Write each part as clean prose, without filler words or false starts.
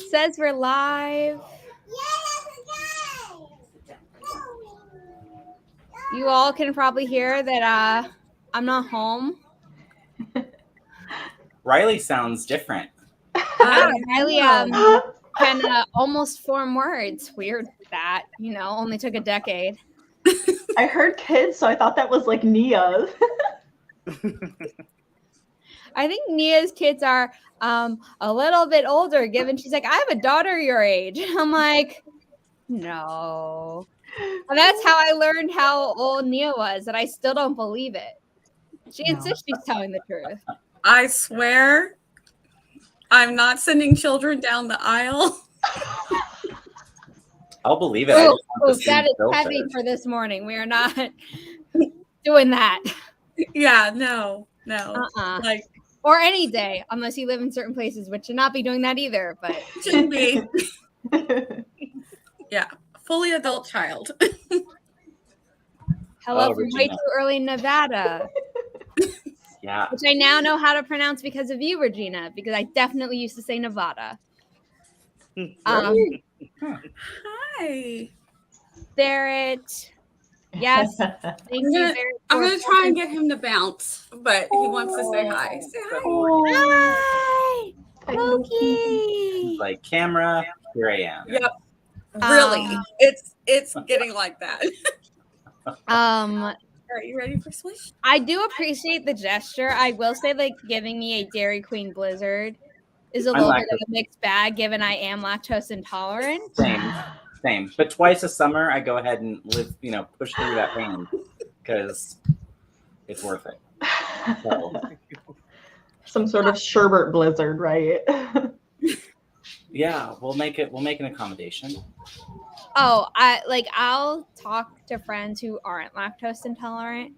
Says we're live. You all can probably hear that I'm not home. Riley sounds different. Riley can almost form words. Weird that, only took a decade. I heard kids, so I thought that was like Nia. I think Nia's kids are a little bit older, given she's like, I have a daughter your age. I'm like, no. And that's how I learned how old Nia was, and I still don't believe it. She insists she's telling the truth. I swear I'm not sending children down the aisle. I'll believe it. That is heavy for this morning. We are not doing that. Yeah, no. Like, or any day, unless you live in certain places, which should not be doing that either, but shouldn't be. Yeah, fully adult child. Hello from way too early in Nevada. Yeah. Which I now know how to pronounce because of you, Regina, because I definitely used to say Nevada. Hi. Barrett. Yes. Thank you, Barrett. I'm going to try and get him to bounce, but he wants to say hi. Say hi. Hi. Loki. Like camera, here I am. Yep. Really. It's getting like that. Are you ready for Swish? I do appreciate the gesture. I will say, like, giving me a Dairy Queen Blizzard is a little bit of a mixed bag, given I am lactose intolerant. Same. But twice a summer, I go ahead and push through that pain because it's worth it. So. Some sort of sherbet blizzard, right? Yeah, we'll make an accommodation. Oh, I'll talk to friends who aren't lactose intolerant,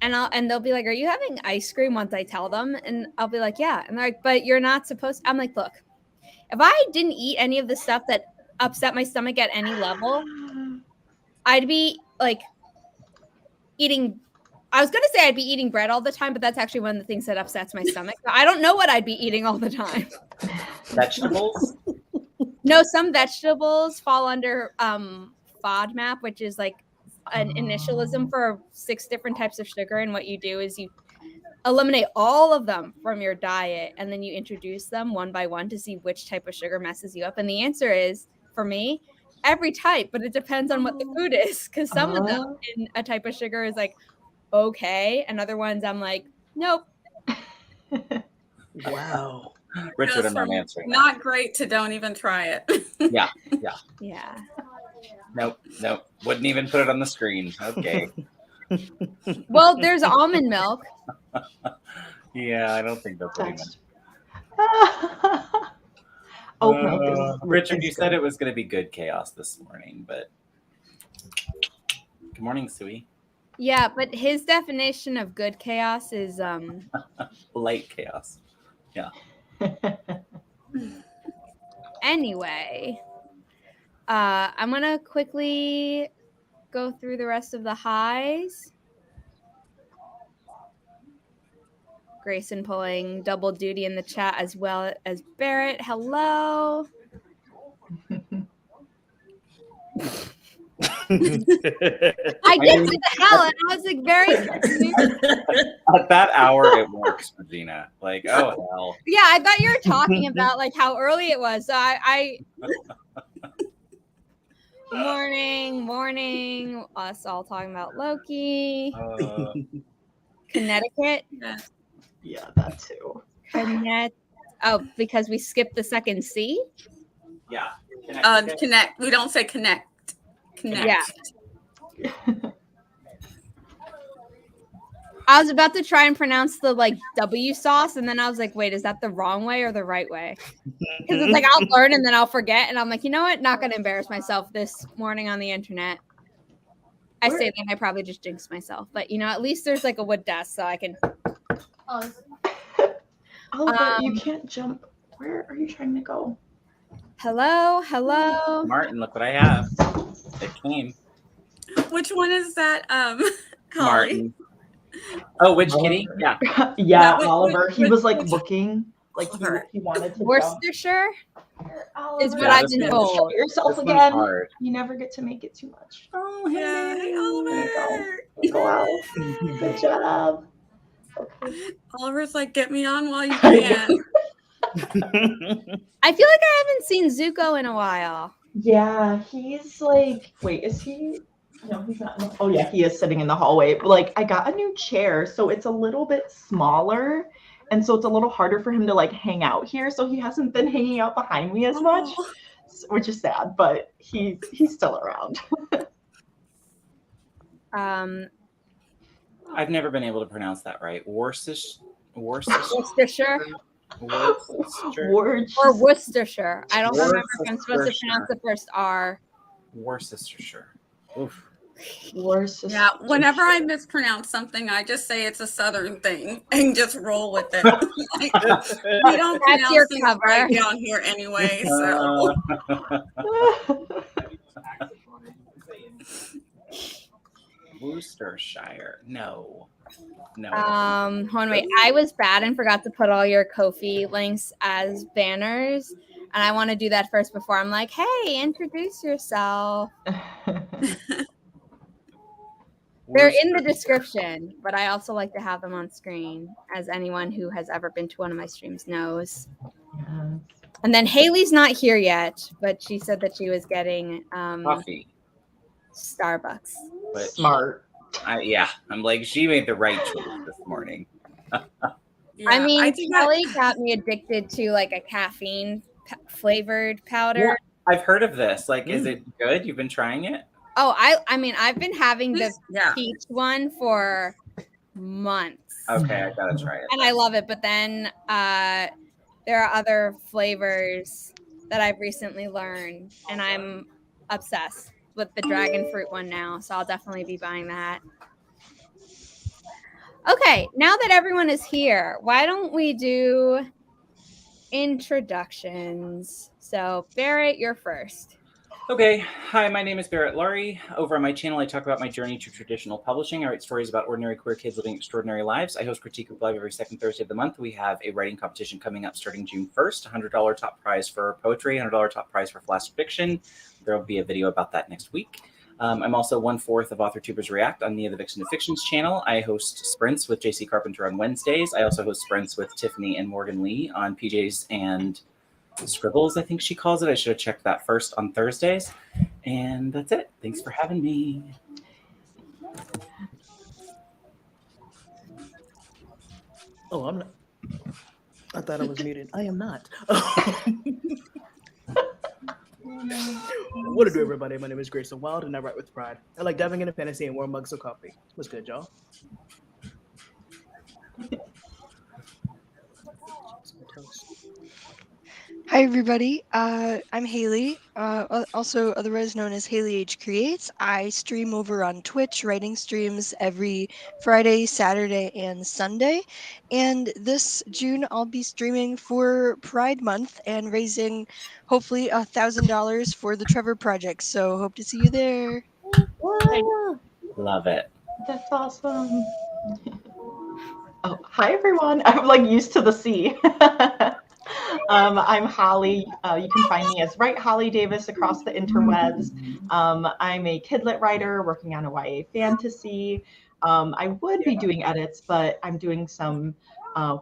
and they'll be like, "Are you having ice cream?" Once I tell them, and I'll be like, "Yeah," and they're like, "But you're not supposed to." I'm like, "Look, if I didn't eat any of the stuff that upset my stomach at any level, I'd be like eating." I was gonna say I'd be eating bread all the time, but that's actually one of the things that upsets my stomach. I don't know what I'd be eating all the time. Vegetables? No, some vegetables fall under FODMAP, which is like an initialism for 6 different types of sugar. And what you do is you eliminate all of them from your diet, and then you introduce them one by one to see which type of sugar messes you up. And the answer is, for me, every type, but it depends on what the food is. Because some of them in a type of sugar is like, okay. And other ones I'm like, nope. Wow. Richard, I'm not answering. Not great to don't even try it. Yeah. Nope. Wouldn't even put it on the screen. Okay. Well, there's almond milk. Yeah, I don't think they'll put even. Richard, you said it was going to be good chaos this morning, but good morning, Sui. Yeah, but his definition of good chaos is light chaos. Yeah. Anyway, I'm gonna quickly go through the rest of the highs. Grayson pulling double duty in the chat as well as Barrett. Hello. I did say the hell, and I was like very confused. At that hour, it works, Regina. Like, oh hell. Yeah, I thought you were talking about like how early it was. So I morning. Us all talking about Loki. Connecticut. Yeah, that too. Oh, because we skipped the second C. Yeah. Connect. We don't say connect. Yeah. I was about to try and pronounce the W sauce, and then I was like, wait, is that the wrong way or the right way? Because it's like I'll learn and then I'll forget, and I'm like, you know what? Not gonna embarrass myself this morning on the internet. I say that I probably just jinxed myself, but at least there's like a wood desk, so I can. Oliver, you can't jump. Where are you trying to go? Hello. Martin, look what I have. It came. Which one is that? Martin. Oh, which kitty? Yeah. Yeah, Oliver. He was like looking Like he wanted to jump. Worcestershire Oliver, is what I've been told. show yourself This one's again. hard. You never get to make it too much. Oh, Yeah, hey, Oliver. Go out. Good job. Okay. Oliver's like, get me on while you can. I feel like I haven't seen Zuko in a while. Yeah, he's like, wait, is he? No, he's not. Oh yeah, he is sitting in the hallway. Like, I got a new chair, so it's a little bit smaller, and so it's a little harder for him to like hang out here. So he hasn't been hanging out behind me as much, which is sad. But he's still around. I've never been able to pronounce that right. Worcestershire. Worcestershire Worcestershire. or Worcestershire. I don't remember if I'm supposed to pronounce the first R. Worcestershire. Oof. Worcestershire. Yeah, whenever I mispronounce something, I just say it's a Southern thing and just roll with it. Like, we don't That's your pronounce things cover. right down here anyway. So Worcestershire. No. Hold on, wait. I was bad and forgot to put all your Ko-fi links as banners. And I want to do that first before I'm like, hey, introduce yourself. They're in the description, but I also like to have them on screen, as anyone who has ever been to one of my streams knows. Yeah. And then Haley's not here yet, but she said that she was getting Coffee. Starbucks. But Smart. I'm like, she made the right choice this morning. yeah, I mean, think Kelly got me addicted to like a caffeine flavored powder. Yeah, I've heard of this. Like, is it good? You've been trying it? Oh, I mean, I've been having the peach one for months. Okay, I gotta try it. And I love it. But then there are other flavors that I've recently learned, and I'm obsessed with the dragon fruit one now. So I'll definitely be buying that. Okay, now that everyone is here, why don't we do introductions? So Barrett, you're first. Okay. Hi, my name is Barrett Laurie. Over on my channel, I talk about my journey to traditional publishing. I write stories about ordinary queer kids living extraordinary lives. I host Critique Group Live every second Thursday of the month. We have a writing competition coming up starting June 1st, $100 top prize for poetry, $100 top prize for flash fiction. There will be a video about that next week. I'm also 1/4 of AuthorTubers React on Nia the Vixen of Fiction's channel. I host sprints with JC Carpenter on Wednesdays. I also host sprints with Tiffany and Morgan Lee on PJs and Scribbles, I think she calls it. I should have checked that first on Thursdays. And that's it. Thanks for having me. Oh, I'm not. I thought I was muted. I am not. What to do, everybody? My name is Grayson Wild, and I write with pride. I like diving into fantasy and warm mugs of coffee. What's good, y'all? Hi, everybody. I'm Haley, also otherwise known as Haley H Creates. I stream over on Twitch, writing streams every Friday, Saturday, and Sunday. And this June, I'll be streaming for Pride Month and raising hopefully $1,000 for the Trevor Project. So hope to see you there. Wow. Love it. That's awesome. Oh, hi everyone. I'm like used to the C. I'm Holly. You can find me as Write Holly Davis across the interwebs. I'm a kidlit writer working on a YA fantasy. I would be doing edits, but I'm doing some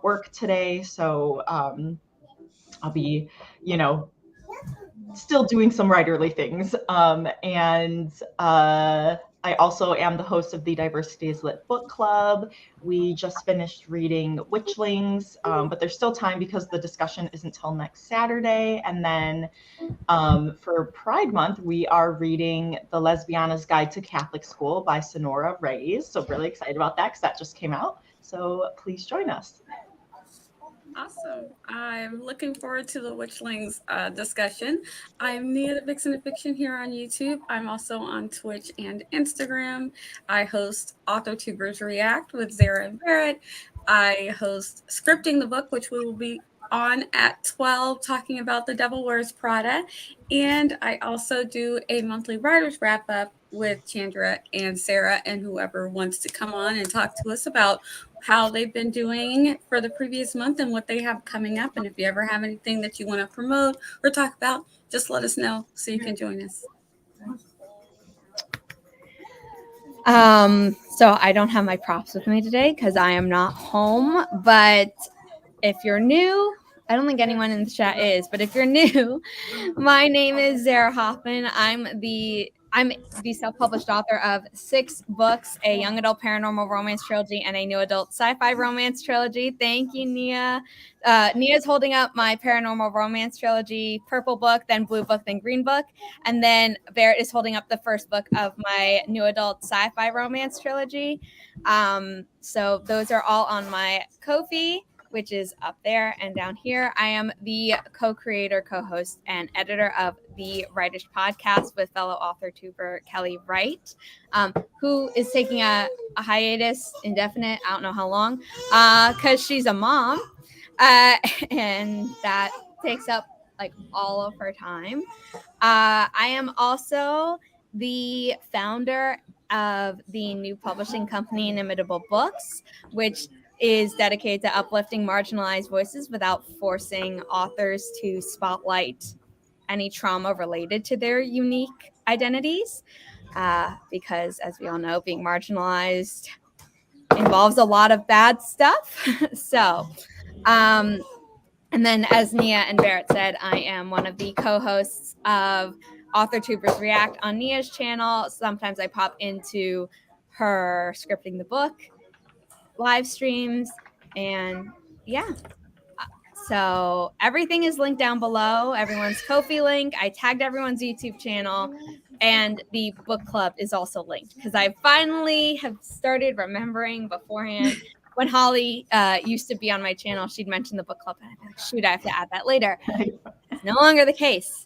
work today, so I'll be, still doing some writerly things. I also am the host of the Diversity is Lit book club. We just finished reading Witchlings, but there's still time because the discussion isn't till next Saturday. And then for Pride Month, we are reading The Lesbiana's Guide to Catholic School by Sonora Reyes. So really excited about that because that just came out. So please join us. Awesome. I'm looking forward to the Witchlings discussion. I'm Nia the Vixen of Fiction here on YouTube. I'm also on Twitch and Instagram. I host AuthorTubers React with Zara and Barrett. I host Scripting the Book, which we will be on at 12 talking about The Devil Wears Prada. And I also do a monthly writer's wrap up with Candra and Sarah and whoever wants to come on and talk to us about how they've been doing for the previous month and what they have coming up. And if you ever have anything that you want to promote or talk about, just let us know so you can join us. So I don't have my props with me today because I am not home, but if you're new, I don't think anyone in the chat is, but if you're new, my name is Zara Hoffman. I'm the self-published author of 6 books, a young adult paranormal romance trilogy, and a new adult sci-fi romance trilogy. Thank you, Nia. Nia's holding up my paranormal romance trilogy, purple book, then blue book, then green book. And then Barrett is holding up the first book of my new adult sci-fi romance trilogy. So those are all on my Ko-fi, which is up there and down here. I am the co-creator, co-host, and editor of the Writish podcast with fellow author-tuber Kelly Wright, who is taking a hiatus, indefinite, I don't know how long, because she's a mom, and that takes up like all of her time. I am also the founder of the new publishing company, Inimitable Books, which is dedicated to uplifting marginalized voices without forcing authors to spotlight any trauma related to their unique identities. Because as we all know, being marginalized involves a lot of bad stuff. So, and then as Nia and Barrett said, I am one of the co-hosts of AuthorTubers React on Nia's channel. Sometimes I pop into her scripting the book live streams, and yeah, so everything is linked down below. Everyone's Ko-fi link. I tagged everyone's YouTube channel, and the book club is also linked because I finally have started remembering beforehand. When Holly used to be on my channel, she'd mention the book club, and I'd be like, shoot, I have to add that later. It's no longer the case.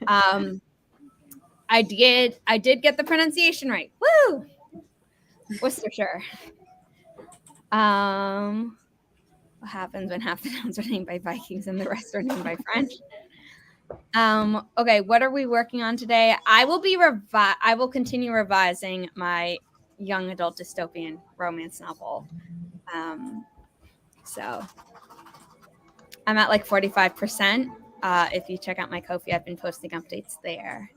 I did get the pronunciation right. Woo! Worcestershire. What happens when half the towns are named by Vikings and the rest are named by French? Okay, what are we working on today? I will continue revising my young adult dystopian romance novel. So I'm at like 45%. If you check out my Ko-fi, I've been posting updates there.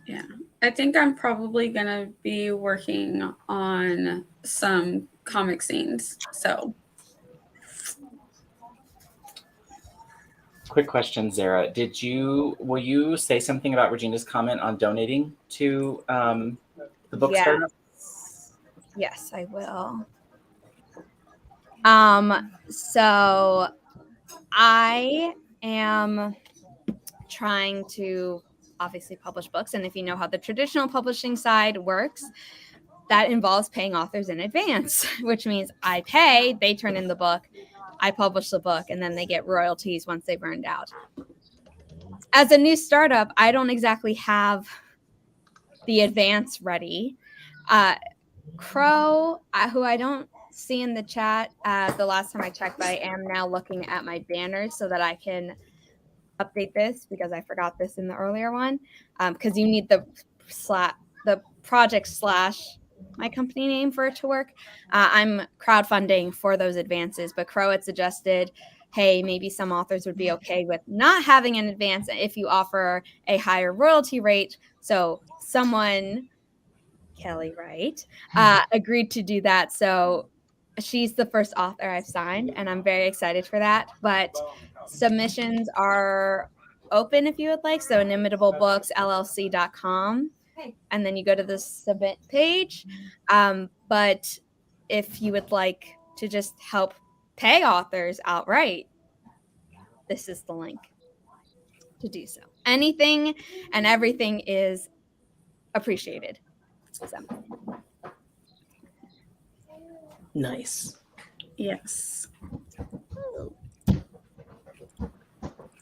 Yeah, I think I'm probably going to be working on some comic scenes. So, quick question, Zara. Will you say something about Regina's comment on donating to the book startup? Yes, I will. So I am trying to obviously publish books, and if you know how the traditional publishing side works, that involves paying authors in advance, which means I pay, they turn in the book, I publish the book, and then they get royalties once they've earned out. As a new startup, I don't exactly have the advance ready. Crow, who I don't see in the chat the last time I checked, but I am now looking at my banners so that I can update this because I forgot this in the earlier one, because you need the project / my company name for it to work. I'm crowdfunding for those advances, but Crow had suggested, hey, maybe some authors would be okay with not having an advance if you offer a higher royalty rate. So someone, Kelly Wright, agreed to do that. So she's the first author I've signed, and I'm very excited for that. But submissions are open if you would like. So inimitablebooksllc.com. And then you go to the submit page. But if you would like to just help pay authors outright, this is the link to do so. Anything and everything is appreciated. So. Nice. yes.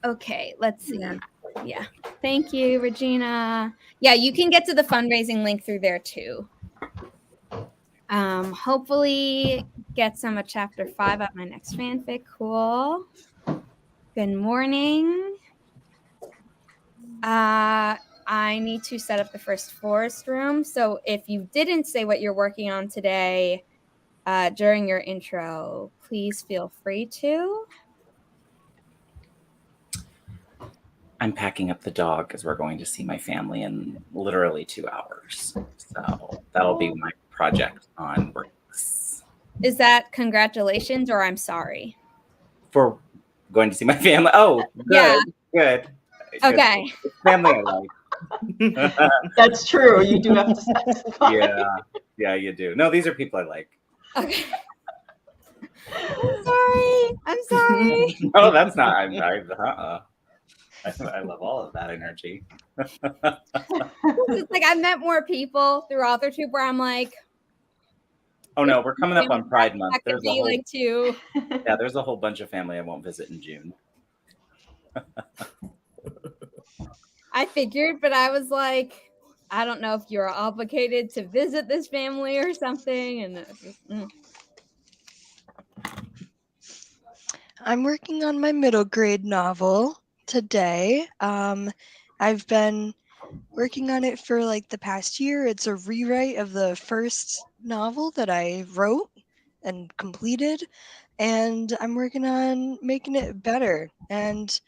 Okay, let's see. Yeah. Thank you, Regina. Yeah, you can get to the fundraising link through there too. Hopefully get some of chapter 5 of my next fanfic. Cool. Good morning. I need to set up the first forest room. So if you didn't say what you're working on today during your intro, please feel free to. I'm packing up the dog because we're going to see my family in literally 2 hours. So that'll be my project on works. Is that congratulations or I'm sorry? For going to see my family. Oh, good. Yeah. Good. Okay. Good. Family I like. That's true. You do have to specify. Yeah, you do. No, these are people I like. Okay. I'm sorry. No, that's not. I love all of that energy. It's like I've met more people through AuthorTube where I'm like, oh no, we're coming up on Pride Month. There's a whole, like two. Yeah, there's a whole bunch of family I won't visit in June. I figured, but I was like, I don't know if you're obligated to visit this family or something. And I'm working on my middle grade novel today. I've been working on it for like the past year. It's a rewrite of the first novel that I wrote and completed, and I'm working on making it better. And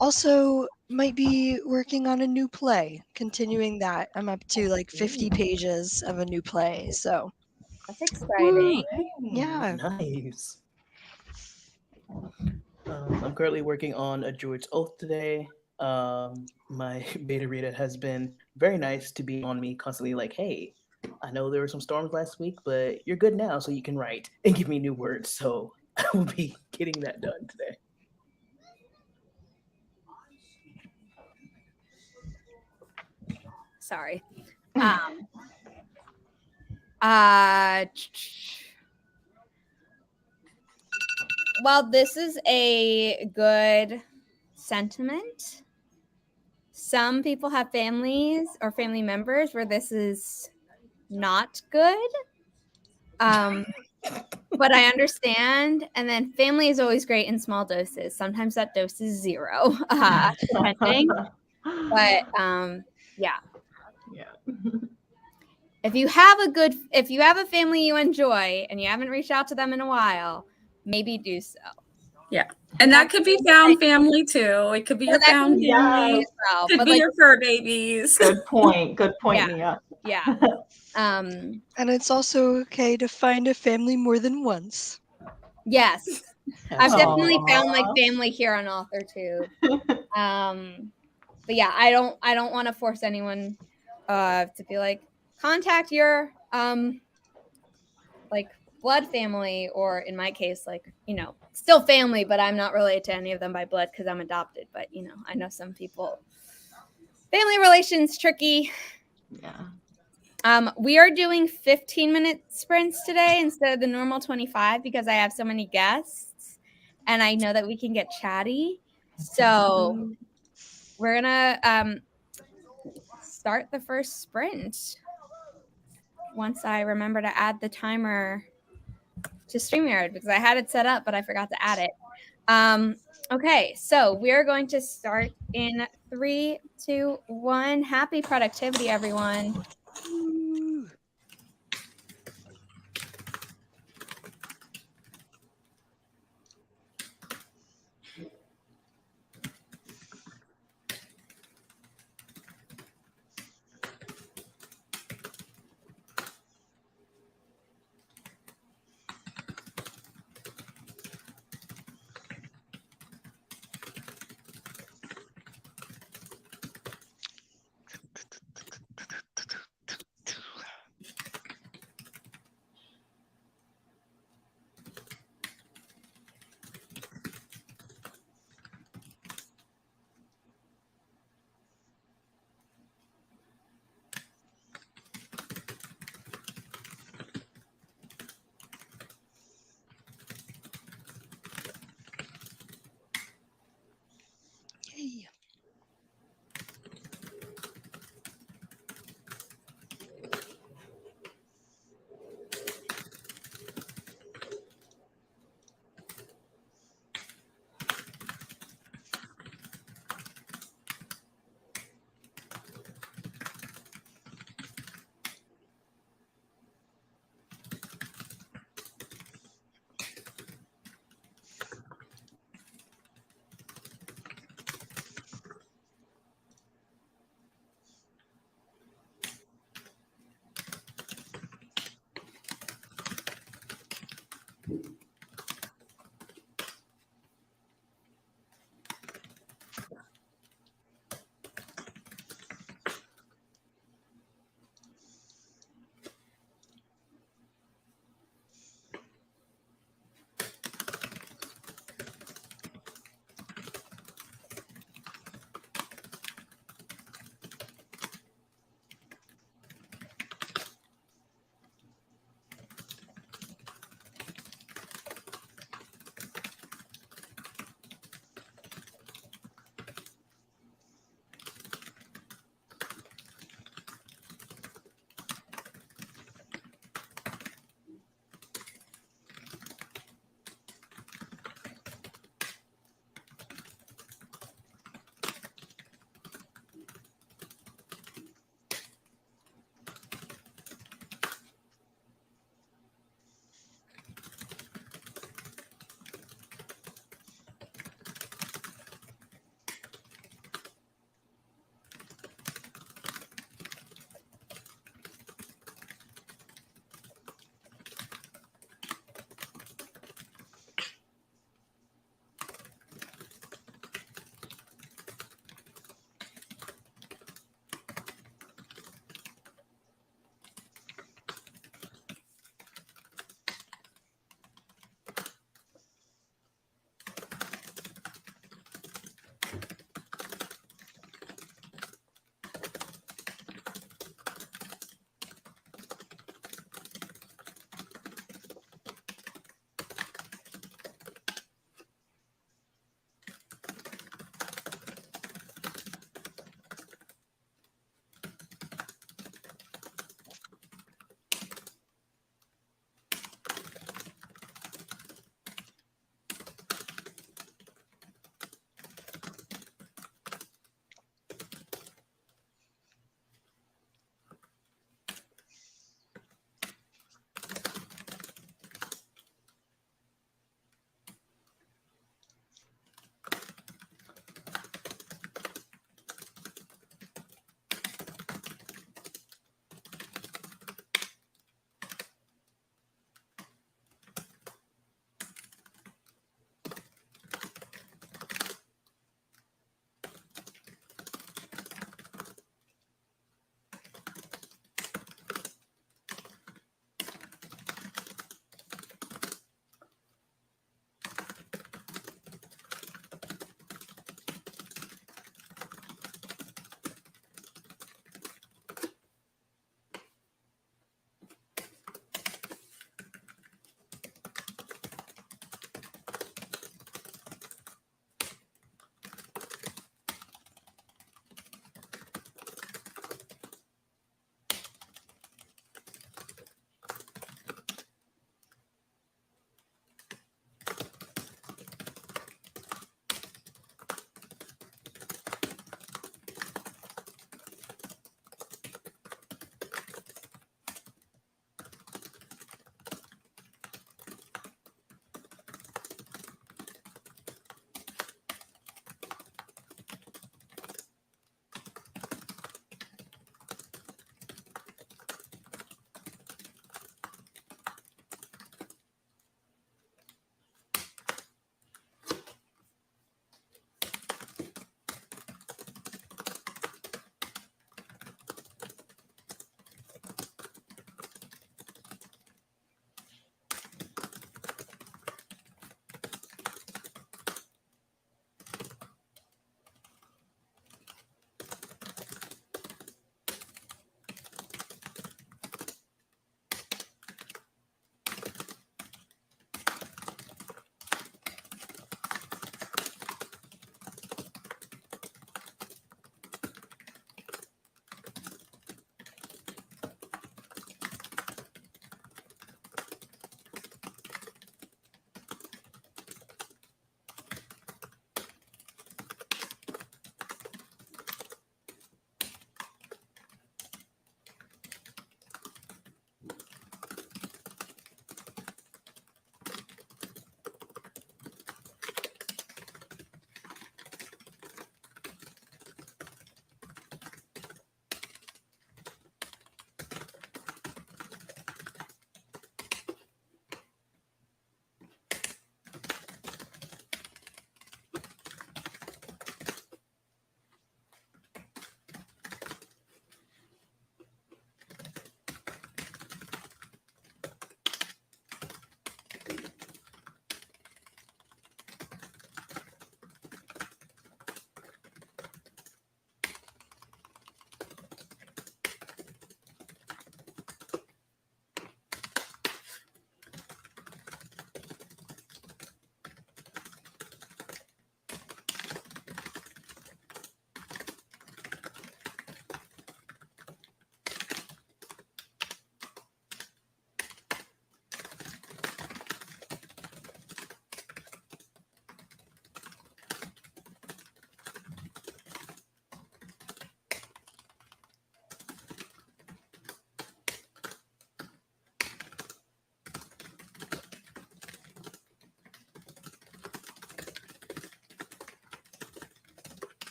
also might be working on a new play, continuing that. I'm up to like 50 pages of a new play, so that's exciting. Yeah. Nice. I'm currently working on A Druid's Oath today. My beta reader has been very nice to be on me constantly like, hey, I know there were some storms last week, but you're good now, so you can write and give me new words. So I will be getting that done today. Sorry. Well, this is a good sentiment. Some people have families or family members where this is not good. But I understand. And then family is always great in small doses. Sometimes that dose is 0, depending. But yeah. If you have a family you enjoy and you haven't reached out to them in a while, maybe do so. Yeah. And that could be found family too. It could be your found family. As well. Could But be like, your fur babies. Good point. Good point, Yeah. Mia. Yeah. And it's also okay to find a family more than once. Yes. I've definitely Aw. found my family here on AuthorTube. But yeah, I don't want to force anyone to be like, contact your like blood family, or in my case, like, still family, but I'm not related to any of them by blood because I'm adopted. But I know some people, family relations tricky. Yeah. We are doing 15-minute sprints today instead of the normal 25 because I have so many guests and I know that we can get chatty. So we're gonna start the first sprint once I remember to add the timer to StreamYard because I had it set up, but I forgot to add it. Okay, so we're going to start in 3, 2, 1. Happy productivity, everyone.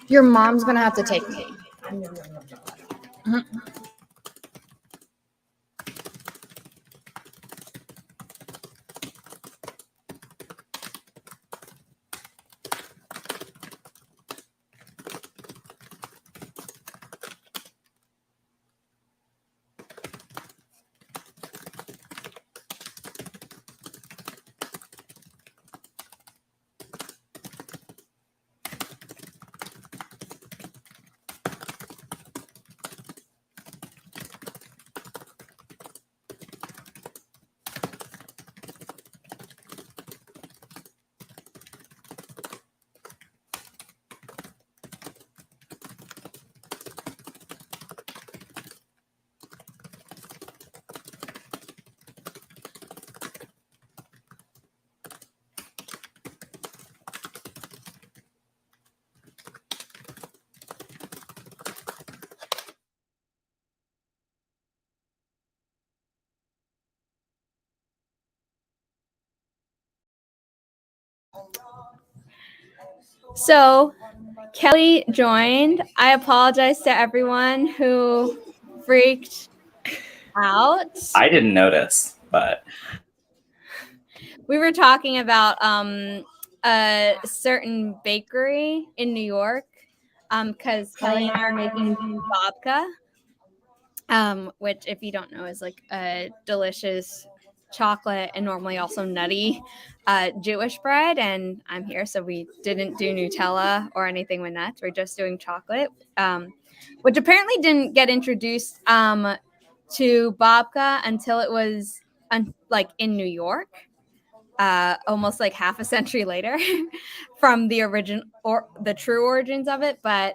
Your mom's gonna have to take me. So Kelly joined. I apologize to everyone who freaked out. I didn't notice, but We were talking about a certain bakery in New York because Kelly and I are making babka, which, if you don't know, is like a delicious chocolate and normally also nutty Jewish bread, and I'm here, so we didn't do Nutella or anything with nuts. We're just doing chocolate, which apparently didn't get introduced to babka until it was like in New York, almost like half a century later from the origin or the true origins of it, but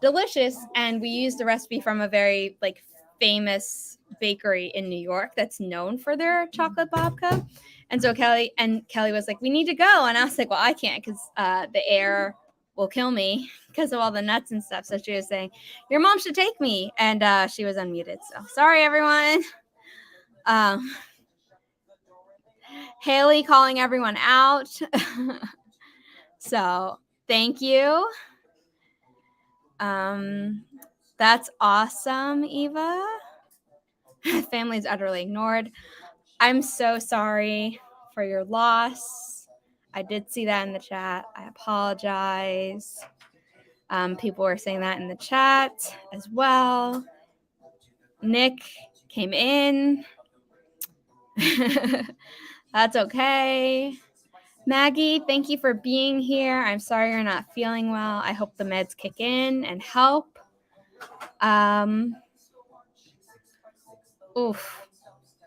delicious. And we used the recipe from a very like famous bakery in New York that's known for their chocolate babka. And so Kelly was like, we need to go. And I was like, well, I can't because the air will kill me because of all the nuts and stuff. So she was saying, your mom should take me. And she was unmuted. So sorry, everyone. Haley calling everyone out. So thank you. That's awesome, Eva. Family's utterly ignored. I'm so sorry for your loss. I did see that in the chat. I apologize. People were saying that in the chat as well. Nick came in. That's okay. Maggie, thank you for being here. I'm sorry you're not feeling well. I hope the meds kick in and help. Oof.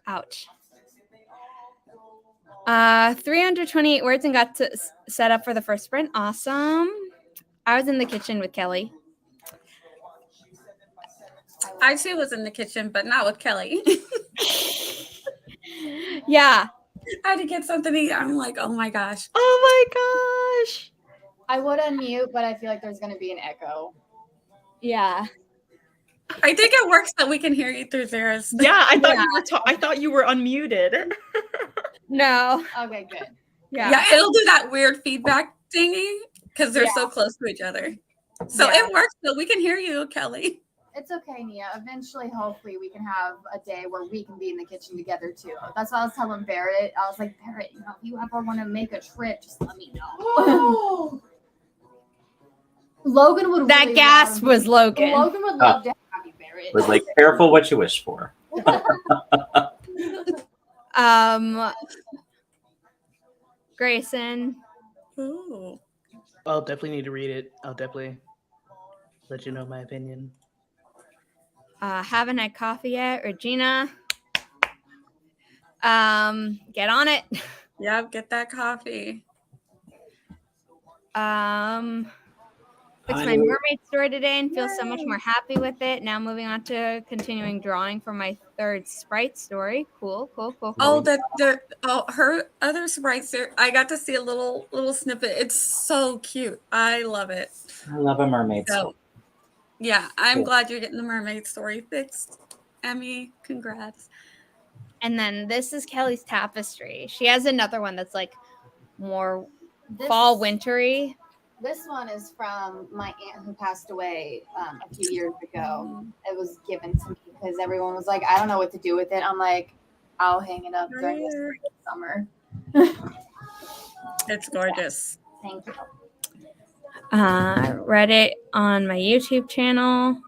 Ouch. 328 words and got to set up for the first sprint. Awesome. I was in the kitchen with Kelly. I too was in the kitchen, but not with Kelly. Yeah. I had to get something to eat. I'm like, oh my gosh. Oh my gosh. I would unmute, but I feel like there's going to be an echo. Yeah. I think it works that we can hear you through theirs. Yeah, I thought you were unmuted. No. Okay, good. Yeah, it'll do that weird feedback thingy because they're so close to each other. So it works, so we can hear you, Kelly. It's okay, Nia. Eventually, hopefully, we can have a day where we can be in the kitchen together, too. That's what I was telling Barrett. I was like, Barrett, if you ever want to make a trip, just let me know. Logan would That gasp was Logan. Logan would love to have you, Barrett. Was like, careful what you wish for. Grayson. Ooh. I'll definitely need to read it. I'll definitely let you know my opinion. Haven't had coffee yet. Regina. Get on it. Yep, get that coffee. Fixed my mermaid story today and feel so much more happy with it. Now moving on to continuing drawing for my third sprite story. Cool. Oh, her other sprites there. I got to see a little snippet. It's so cute. I love it. I love a mermaid story. Yeah, I'm glad you're getting the mermaid story fixed. Emmy, congrats. And then this is Kelly's tapestry. She has another one that's like more fall wintry. This one is from my aunt who passed away a few years ago. It was given to me because everyone was like, I don't know what to do with it. I'm like, I'll hang it up during the spring and summer. It's gorgeous. Thank you. I read it on my YouTube channel,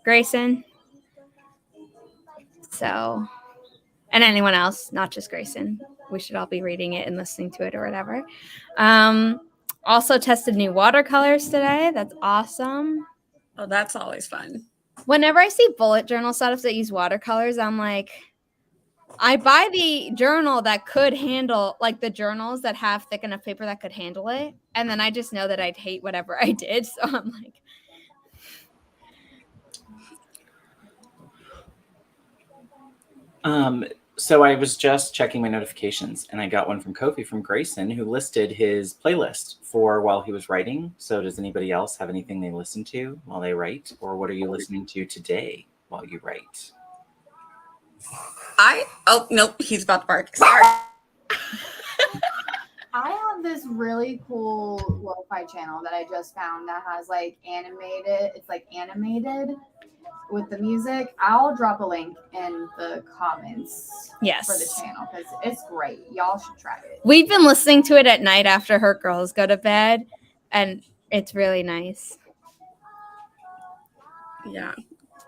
Grayson. So, and anyone else, not just Grayson. We should all be reading it and listening to it or whatever. Also tested new watercolors today. That's awesome. Oh, that's always fun. Whenever I see bullet journal setups that use watercolors, I'm like, I buy the journal that could handle, like the journals that have thick enough paper that could handle it. And then I just know that I'd hate whatever I did. So I'm like. So I was just checking my notifications and I got one from Kofi from Grayson who listed his playlist for while he was writing. So does anybody else have anything they listen to while they write? Or what are you listening to today while you write? Oh, nope, he's about to bark. Sorry. I have this really cool lo-fi channel that I just found that has like animated. It's like animated with the music. I'll drop a link in the comments for the channel because it's great. Y'all should try it. We've been listening to it at night after her girls go to bed, and it's really nice. Yeah.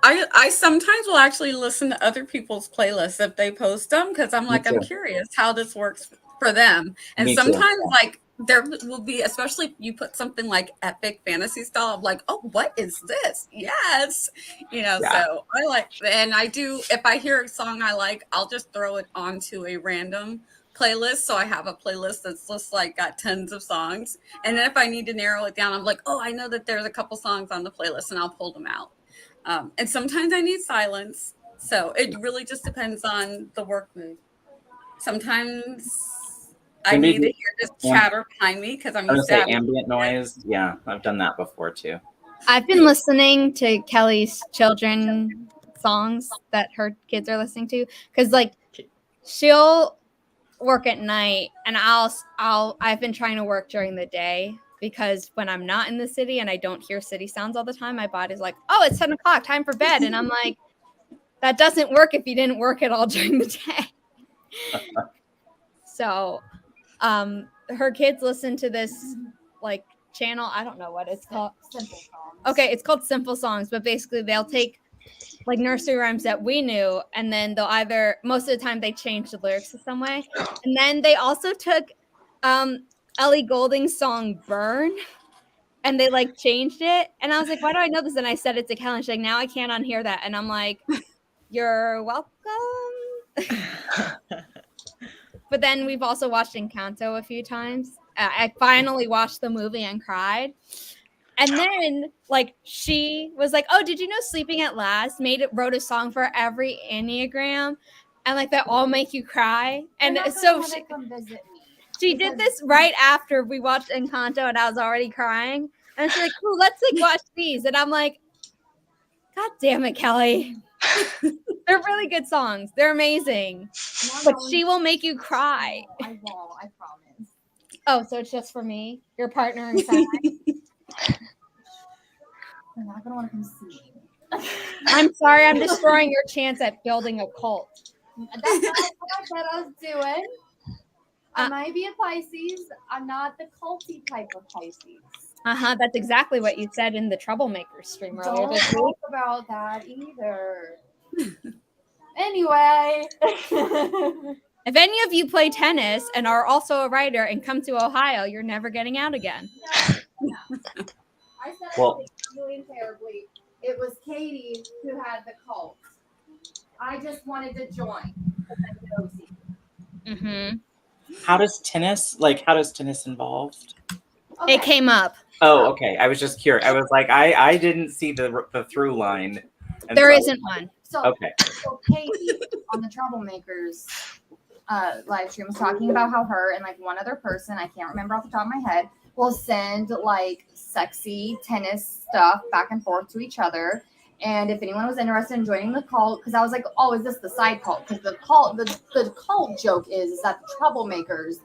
I sometimes will actually listen to other people's playlists if they post them, because I'm like, I'm too. curious how this works for them. And Me too. sometimes like there will be, especially if you put something like epic fantasy style, I'm like, oh, what is this? Yes. Yeah. So I like, and I do, if I hear a song I like, I'll just throw it onto a random playlist. So I have a playlist that's just like got tons of songs. And then if I need to narrow it down, I'm like, oh, I know that there's a couple songs on the playlist, and I'll pull them out. And sometimes I need silence. So it really just depends on the work mood. Sometimes I need to hear just chatter behind me because I'm used to having ambient noise. Yeah, I've done that before too. I've been listening to Kelly's children songs that her kids are listening to, because like she'll work at night and I've been trying to work during the day, because when I'm not in the city and I don't hear city sounds all the time, my body's like, oh, it's 10 o'clock, time for bed. And I'm like, that doesn't work if you didn't work at all during the day. So her kids listen to this like channel. I don't know what it's called. Simple songs. Okay, it's called Simple Songs, but basically they'll take like nursery rhymes that we knew, and then they'll either, most of the time they change the lyrics in some way. And then they also took Ellie Goulding's song Burn, and they like changed it. And I was like, why do I know this? And I said it to Kelly, and she's like, now I can't unhear that. And I'm like, you're welcome. But then we've also watched Encanto a few times. I finally watched the movie and cried. And then, like, she was like, oh, did you know Sleeping at Last wrote a song for every Enneagram? And, like, that all make you cry. And so she did this right after we watched Encanto, and I was already crying. And she's like, cool, let's, like, watch these. And I'm like, God damn it, Kelly. They're really good songs. They're amazing. But she will make you cry. I won't, I promise. Oh, so it's just for me? Your partner in crime? They're not going to want to come see me. I'm sorry, I'm destroying your chance at building a cult. That's not what I said I was doing. I might be a Pisces. I'm not the culty type of Pisces. That's exactly what you said in the Troublemaker stream earlier Don't this talk week. about that either. Anyway. If any of you play tennis and are also a writer and come to Ohio, you're never getting out again. No. I said I was doing terribly. It was Katie who had the cult. I just wanted to join. Mm-hmm. How does tennis involved? Okay. It came up. Oh, okay. I was just curious. I was like, I didn't see the through line. There isn't one. So, okay. So Katie on the Troublemakers live stream was talking about how her and like one other person, I can't remember off the top of my head, will send like sexy tennis stuff back and forth to each other. And if anyone was interested in joining the cult, because I was like, oh, is this the side cult? Because the cult joke is that the Troublemakers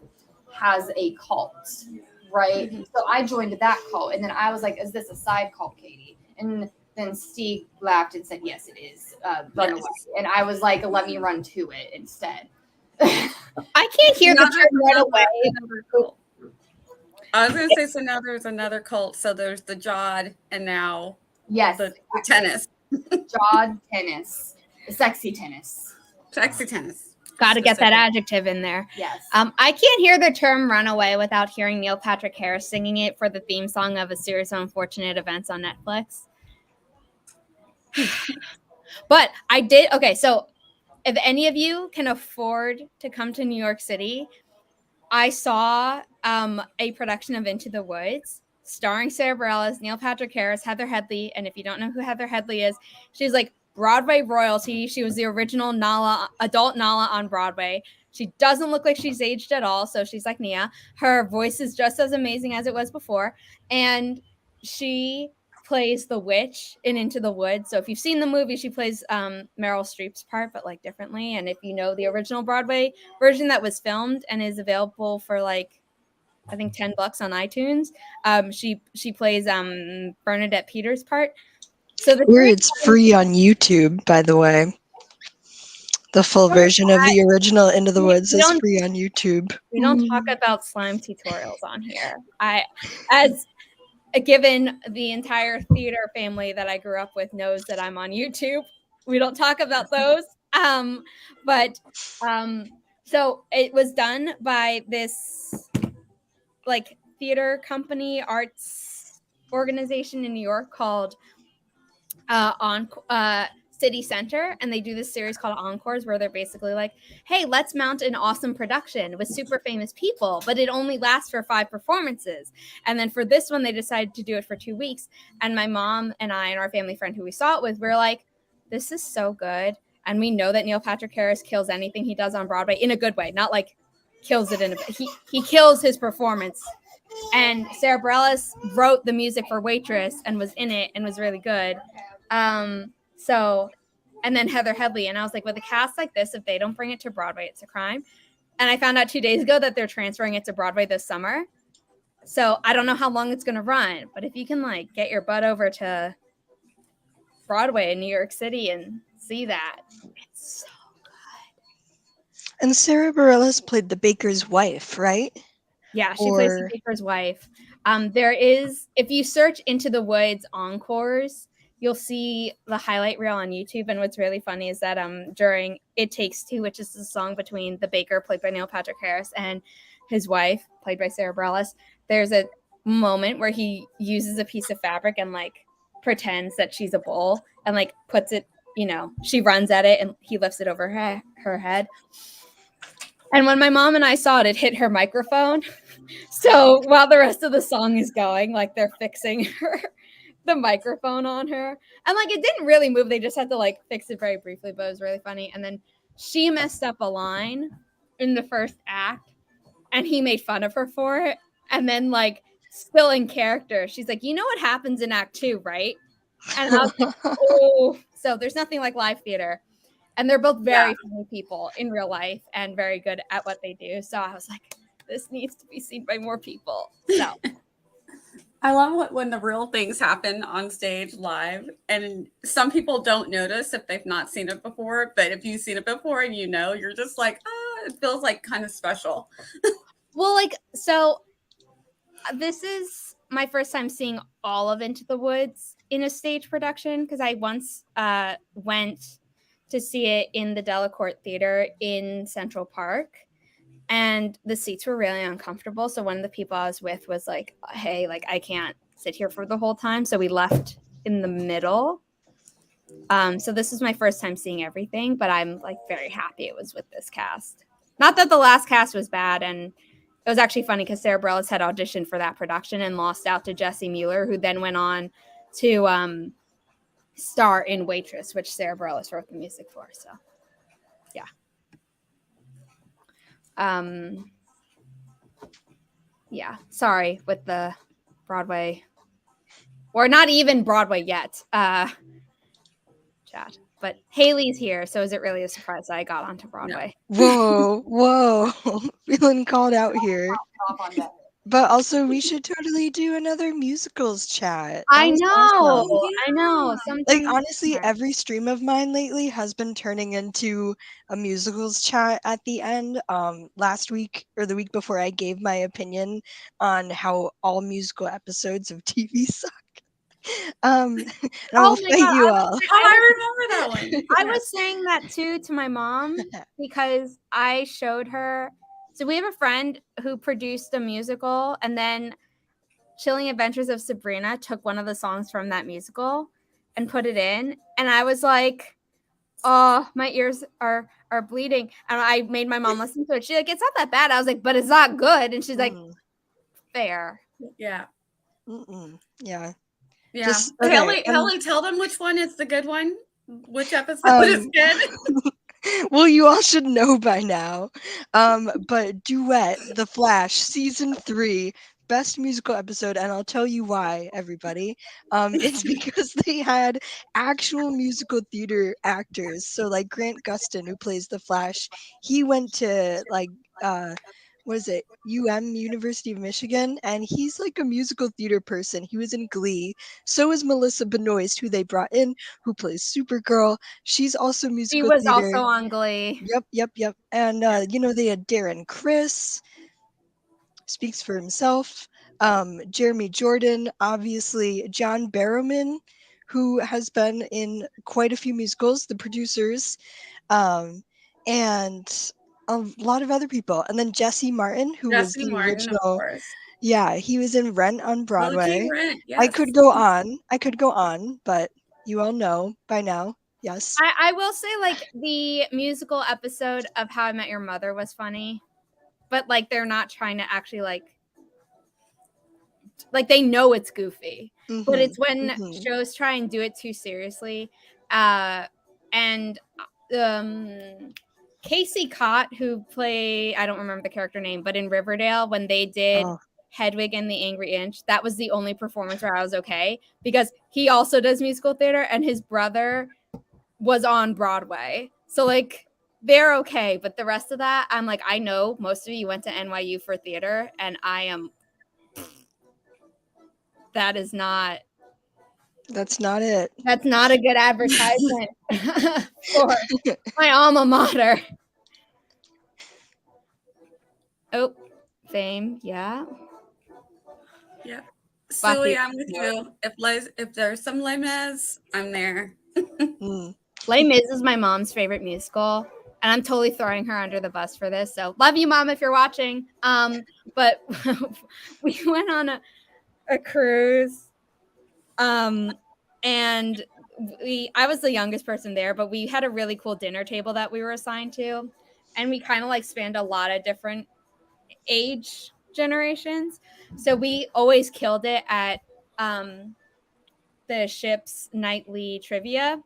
has a cult, right? Mm-hmm. So I joined that cult, and then I was like, is this a side cult, Katie? And then Steve laughed and said, yes, it is. Run away. And I was like, let me run to it instead. I can't hear the term run away. I was going to say, so now there's another cult. So there's the Jod, and now the tennis. Jod tennis. Sexy tennis. Sexy tennis. Got to get that adjective in there. Yes. I can't hear the term runaway without hearing Neil Patrick Harris singing it for the theme song of a series of unfortunate events on Netflix. But I did. Okay, so if any of you can afford to come to New York City, I saw a production of Into the Woods starring Sarah Bareilles, Neil Patrick Harris, Heather Headley. And if you don't know who Heather Headley is, she's like Broadway royalty. She was the original adult Nala on Broadway. She doesn't look like she's aged at all. So she's like Nia. Her voice is just as amazing as it was before. And she plays the witch in Into the Woods. So if you've seen the movie, she plays Meryl Streep's part, but like differently. And if you know the original Broadway version that was filmed and is available for like, I think $10 on iTunes, she plays Bernadette Peters' part. So it's free on YouTube, by the way. The full version of the original Into the Woods is free on YouTube. We don't talk about slime tutorials on here. given the entire theater family that I grew up with knows that I'm on YouTube. We don't talk about those. But so it was done by this like theater company, arts organization in New York called City Center, and they do this series called Encores where they're basically like, hey, let's mount an awesome production with super famous people, but it only lasts for 5 performances. And then for this one, they decided to do it for 2 weeks. And my mom and I and our family friend who we saw it with, we're like, this is so good. And we know that Neil Patrick Harris kills anything he does on Broadway in a good way, not like kills it in he kills his performance. And Sarah Bareilles wrote the music for Waitress and was in it and was really good. So, and then Heather Headley, and I was like, with a cast like this, if they don't bring it to Broadway, it's a crime. And I found out 2 days ago that they're transferring it to Broadway this summer. So I don't know how long it's going to run, but if you can like get your butt over to Broadway in New York City and see that, it's so good. And Sarah Bareilles played the baker's wife, right? Yeah, she plays the baker's wife. There is, if you search Into the Woods Encores, you'll see the highlight reel on YouTube. And what's really funny is that during It Takes Two, which is the song between the baker, played by Neil Patrick Harris, and his wife, played by Sarah Bareilles, there's a moment where he uses a piece of fabric and like pretends that she's a bull and like puts it, you know, she runs at it and he lifts it over her head. And when my mom and I saw it, it hit her microphone. So while the rest of the song is going, like they're fixing the microphone on her. And like it didn't really move. They just had to like fix it very briefly, but it was really funny. And then she messed up a line in the first act and he made fun of her for it. And then like still in character, she's like, you know what happens in Act 2, right? And I was like, oh. So there's nothing like live theater. And they're both very funny people in real life and very good at what they do. So I was like, this needs to be seen by more people. So I love when the real things happen on stage live. And some people don't notice if they've not seen it before. But if you've seen it before and you know, you're just like, oh, it feels like kind of special. Well, like, so this is my first time seeing all of Into the Woods in a stage production because I once went to see it in the Delacorte Theater in Central Park. And the seats were really uncomfortable. So one of the people I was with was like, hey, like I can't sit here for the whole time. So we left in the middle. So this is my first time seeing everything, but I'm like very happy it was with this cast. Not that the last cast was bad. And it was actually funny because Sarah Bareilles had auditioned for that production and lost out to Jessie Mueller, who then went on to star in Waitress, which Sarah Bareilles wrote the music for. So yeah. Yeah, sorry with the Broadway, or not even Broadway yet, chat. But Haley's here, so is it really a surprise that I got onto Broadway? No. Whoa, feeling called out here. But also, we should totally do another musicals chat. I know. Like, honestly, every stream of mine lately has been turning into a musicals chat at the end. Last week or the week before, I gave my opinion on how all musical episodes of TV suck. And I'll fight you all. I remember that one. I was saying that too to my mom because I showed her. So we have a friend who produced a musical, and then Chilling Adventures of Sabrina took one of the songs from that musical and put it in. And I was like, oh, my ears are bleeding. And I made my mom listen to it. She's like, it's not that bad. I was like, but it's not good. And she's like, fair. Yeah. Yeah. Yeah. Just, okay, Haley, tell them which one is the good one. Which episode is good? Well, you all should know by now. But Duet, The Flash, season 3, best musical episode, and I'll tell you why, everybody. It's because they had actual musical theater actors. So like Grant Gustin, who plays the Flash, he went to like what is it, University of Michigan, and he's like a musical theater person. He was in Glee. So is Melissa Benoist, who they brought in, who plays Supergirl. She's also musical theater. She was also on Glee. Yep. And you know, they had Darren Criss, speaks for himself. Jeremy Jordan, obviously John Barrowman, who has been in quite a few musicals, the producers, and a lot of other people. And then Jesse Martin, who was Jesse the Martin, of original. course. Yeah, he was in Rent on Broadway. OG Rent, yes. I could go on, but you all know by now. Yes. I will say, like, the musical episode of How I Met Your Mother was funny, but like they're not trying to actually like they know it's goofy, but it's when shows try and do it too seriously. And Casey Cott, who I don't remember the character name, but in Riverdale, when they did Hedwig and the Angry Inch, that was the only performance where I was okay, because he also does musical theater and his brother was on Broadway. So like they're okay, but the rest of that, I'm like, I know most of you went to NYU for theater, and that's not it. That's not a good advertisement for my alma mater. Oh, Fame, yeah. Yeah. Silly, I'm with you. If there's some Les Mis, I'm there. Les Mis is my mom's favorite musical, and I'm totally throwing her under the bus for this. So love you, Mom, if you're watching. But we went on a cruise, and I was the youngest person there, but we had a really cool dinner table that we were assigned to, and we kind of like spanned a lot of different age generations. So we always killed it at the ship's nightly trivia.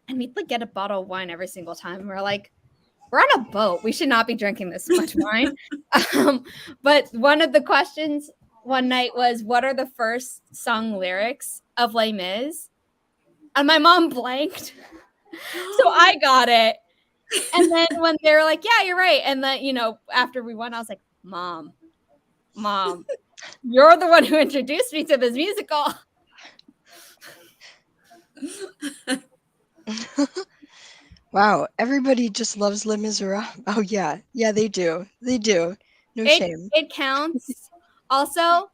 And we'd like get a bottle of wine every single time. And we're like, we're on a boat. We should not be drinking this much wine. But one of the questions one night was, what are the first sung lyrics of Les Mis? And my mom blanked. So I got it. And then when they were like, yeah, you're right. And then, after we went, I was like, Mom, you're the one who introduced me to this musical. Wow, everybody just loves Les Miserables. Oh yeah, they do. No shame. It counts. Also,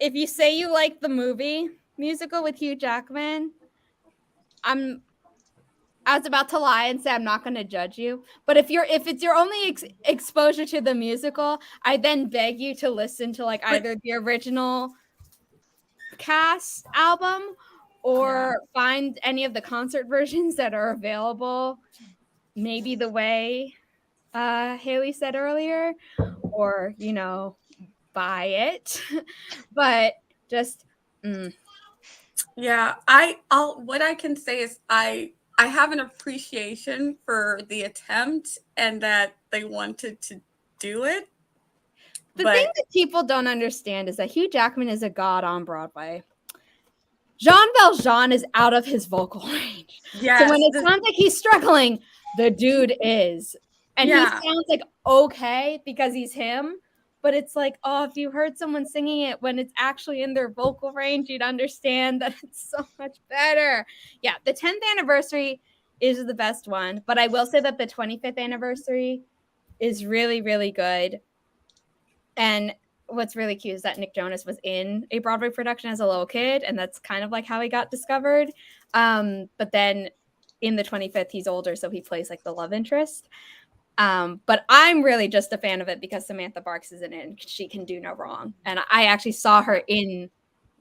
if you say you like the movie musical with Hugh Jackman, I was about to lie and say I'm not going to judge you. But if it's your only exposure to the musical, I then beg you to listen to like either the original cast album or find any of the concert versions that are available. Maybe the way Haley said earlier, or buy it. But just yeah, what I can say is I have an appreciation for the attempt and that they wanted to do it. The thing that people don't understand is that Hugh Jackman is a god on Broadway. Jean Valjean is out of his vocal range. Yes, so when it sounds like he's struggling, the dude is. And he sounds like okay because he's him. But it's like, if you heard someone singing it when it's actually in their vocal range, you'd understand that it's so much better. Yeah, the 10th anniversary is the best one. But I will say that the 25th anniversary is really, really good. And what's really cute is that Nick Jonas was in a Broadway production as a little kid, and that's kind of like how he got discovered. But then in the 25th, he's older, so he plays like the love interest. But I'm really just a fan of it because Samantha Barks is in it and she can do no wrong. And I actually saw her in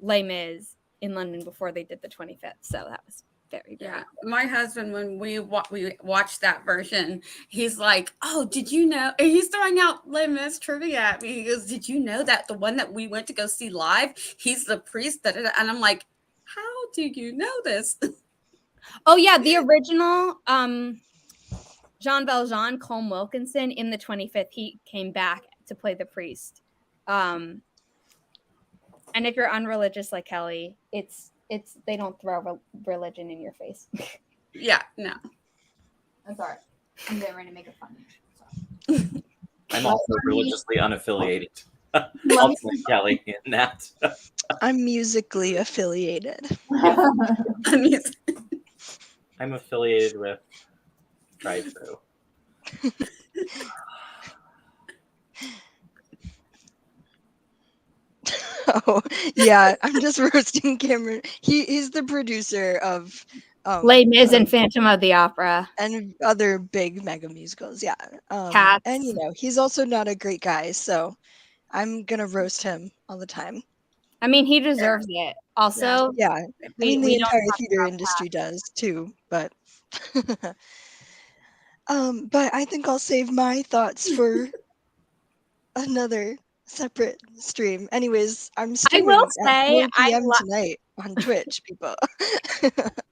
Les Mis in London before they did the 25th. So that was very, very cool. My husband, when we watched that version, he's like, oh, did you know? And he's throwing out Les Mis trivia at me. He goes, did you know that the one that we went to go see live, he's the priest? And I'm like, how do you know this? Oh, yeah. The original Jean Valjean, Colm Wilkinson, in the 25th, he came back to play the priest. And if you're unreligious like Kelly, it's they don't throw religion in your face. Yeah, no. That's all right. I'm getting ready to make it fun. So. I'm also religiously unaffiliated. I'll join Kelly in that. I'm musically affiliated. I'm affiliated with Drive-Thru. Oh, yeah, I'm just roasting Cameron. He's the producer of Les Mis and of- Phantom of the Opera. and other big mega musicals. Yeah. Cats. And he's also not a great guy, so I'm gonna roast him all the time. I mean, he deserves it. Also, Yeah. I mean, the entire theater industry does too, but but I think I'll save my thoughts for another separate stream. Anyways, I'm streaming will at say 4 p.m. tonight on Twitch, people.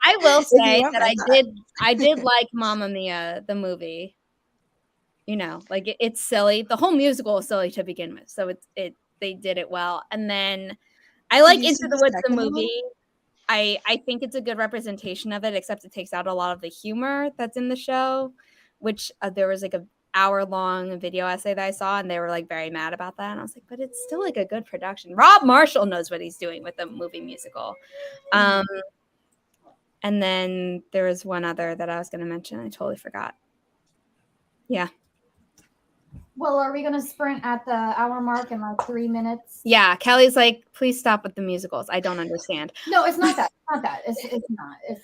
I will If you say want that my thought. I did like Mamma Mia, the movie. You know, like it's silly. The whole musical is silly to begin with, so they did it well. And then I like you Into see the the Woods, the second one? movie. I think it's a good representation of it, except it takes out a lot of the humor that's in the show, which there was like a hour-long video essay that I saw, and they were like very mad about that. And I was like, but it's still like a good production. Rob Marshall knows what he's doing with the movie musical. And then there was one other that I was going to mention. I totally forgot. Yeah. Well, are we going to sprint at the hour mark in like 3 minutes? Yeah. Kelly's like, please stop with the musicals. I don't understand. No, it's not that. It's not that. It's not. It's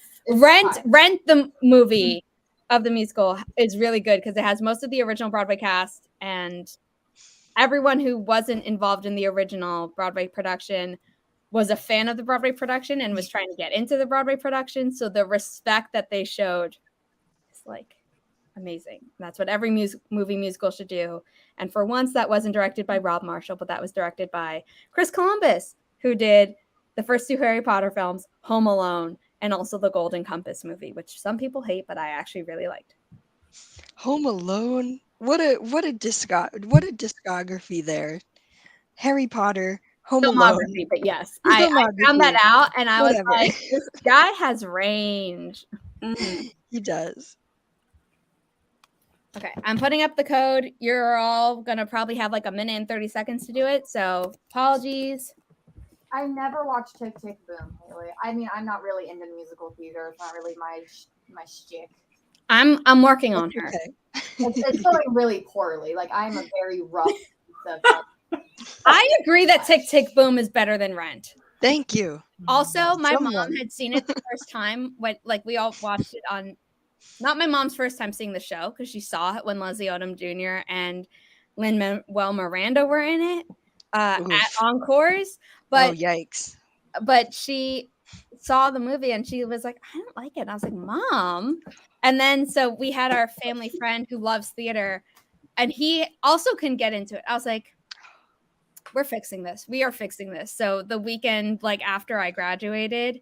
Rent the movie of the musical is really good because it has most of the original Broadway cast, and everyone who wasn't involved in the original Broadway production was a fan of the Broadway production and was trying to get into the Broadway production. So the respect that they showed is like amazing. That's what every movie musical should do. And for once, that wasn't directed by Rob Marshall, but that was directed by Chris Columbus, who did the first 2 Harry Potter films, Home Alone, and also the Golden Compass movie, which some people hate, but I actually really liked. Home Alone. What a discography there. Harry Potter, Home Alone. Filmography, but yes, I found that out, and I was like, this guy has range. He does. Okay, I'm putting up the code. You're all gonna probably have like a minute and 30 seconds to do it, so apologies. I never watched Tick Tick Boom, Haley. I mean, I'm not really into musical theater. It's not really my shtick. I'm working on her. Okay. It's going really poorly. Like, I'm a very rough piece of I agree that Tick Tick Boom is better than Rent. Thank you. Also, my mom had seen it the first time when, like, we all watched it on. Not my mom's first time seeing the show because she saw it when Leslie Odom Jr. and Lin-Manuel Miranda were in it at Encores. But yikes! But she saw the movie and she was like, I don't like it. And I was like, Mom. And then so we had our family friend who loves theater, and he also couldn't get into it. I was like, we're fixing this. We are fixing this. So the weekend, like after I graduated,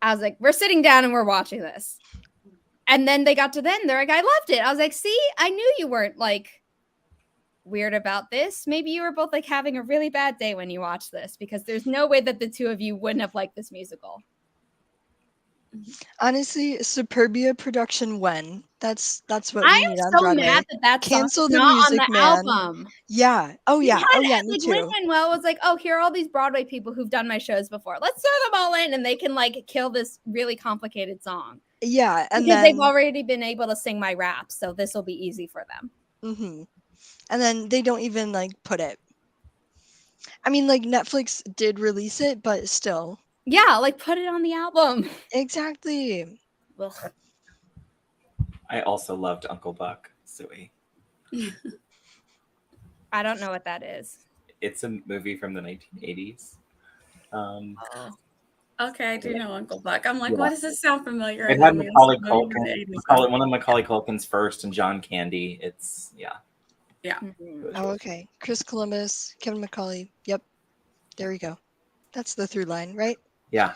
I was like, we're sitting down and we're watching this. And then they got to they're like, I loved it. I was like, see, I knew you weren't like weird about this. Maybe you were both like having a really bad day when you watched this, because there's no way that the two of you wouldn't have liked this musical. Honestly, Superbia production when? That's what I we am need on so Broadway. mad that Cancel the not Music on the Man. album. Yeah. Oh yeah. Oh yeah. Me like, too. Lin-Manuel was like, oh, here are all these Broadway people who've done my shows before. Let's throw them all in, and they can like kill this really complicated song. Yeah, and because then they've already been able to sing my raps, so this will be easy for them. Mm-hmm. And then they don't even like put it. I mean, like Netflix did release it, but still. Yeah, like put it on the album. Exactly. Ugh. I also loved Uncle Buck. Suey. I don't know what that is. It's a movie from the 1980s. Okay, I do know Uncle Buck. I'm like, Yeah. why does this sound familiar? It had Macaulay Culkin. One of Macaulay Culkin's first, and John Candy. It's Yeah. Mm-hmm. Oh, okay. Chris Columbus, Kevin McCauley. Yep. There we go. That's the through line, right? Yeah.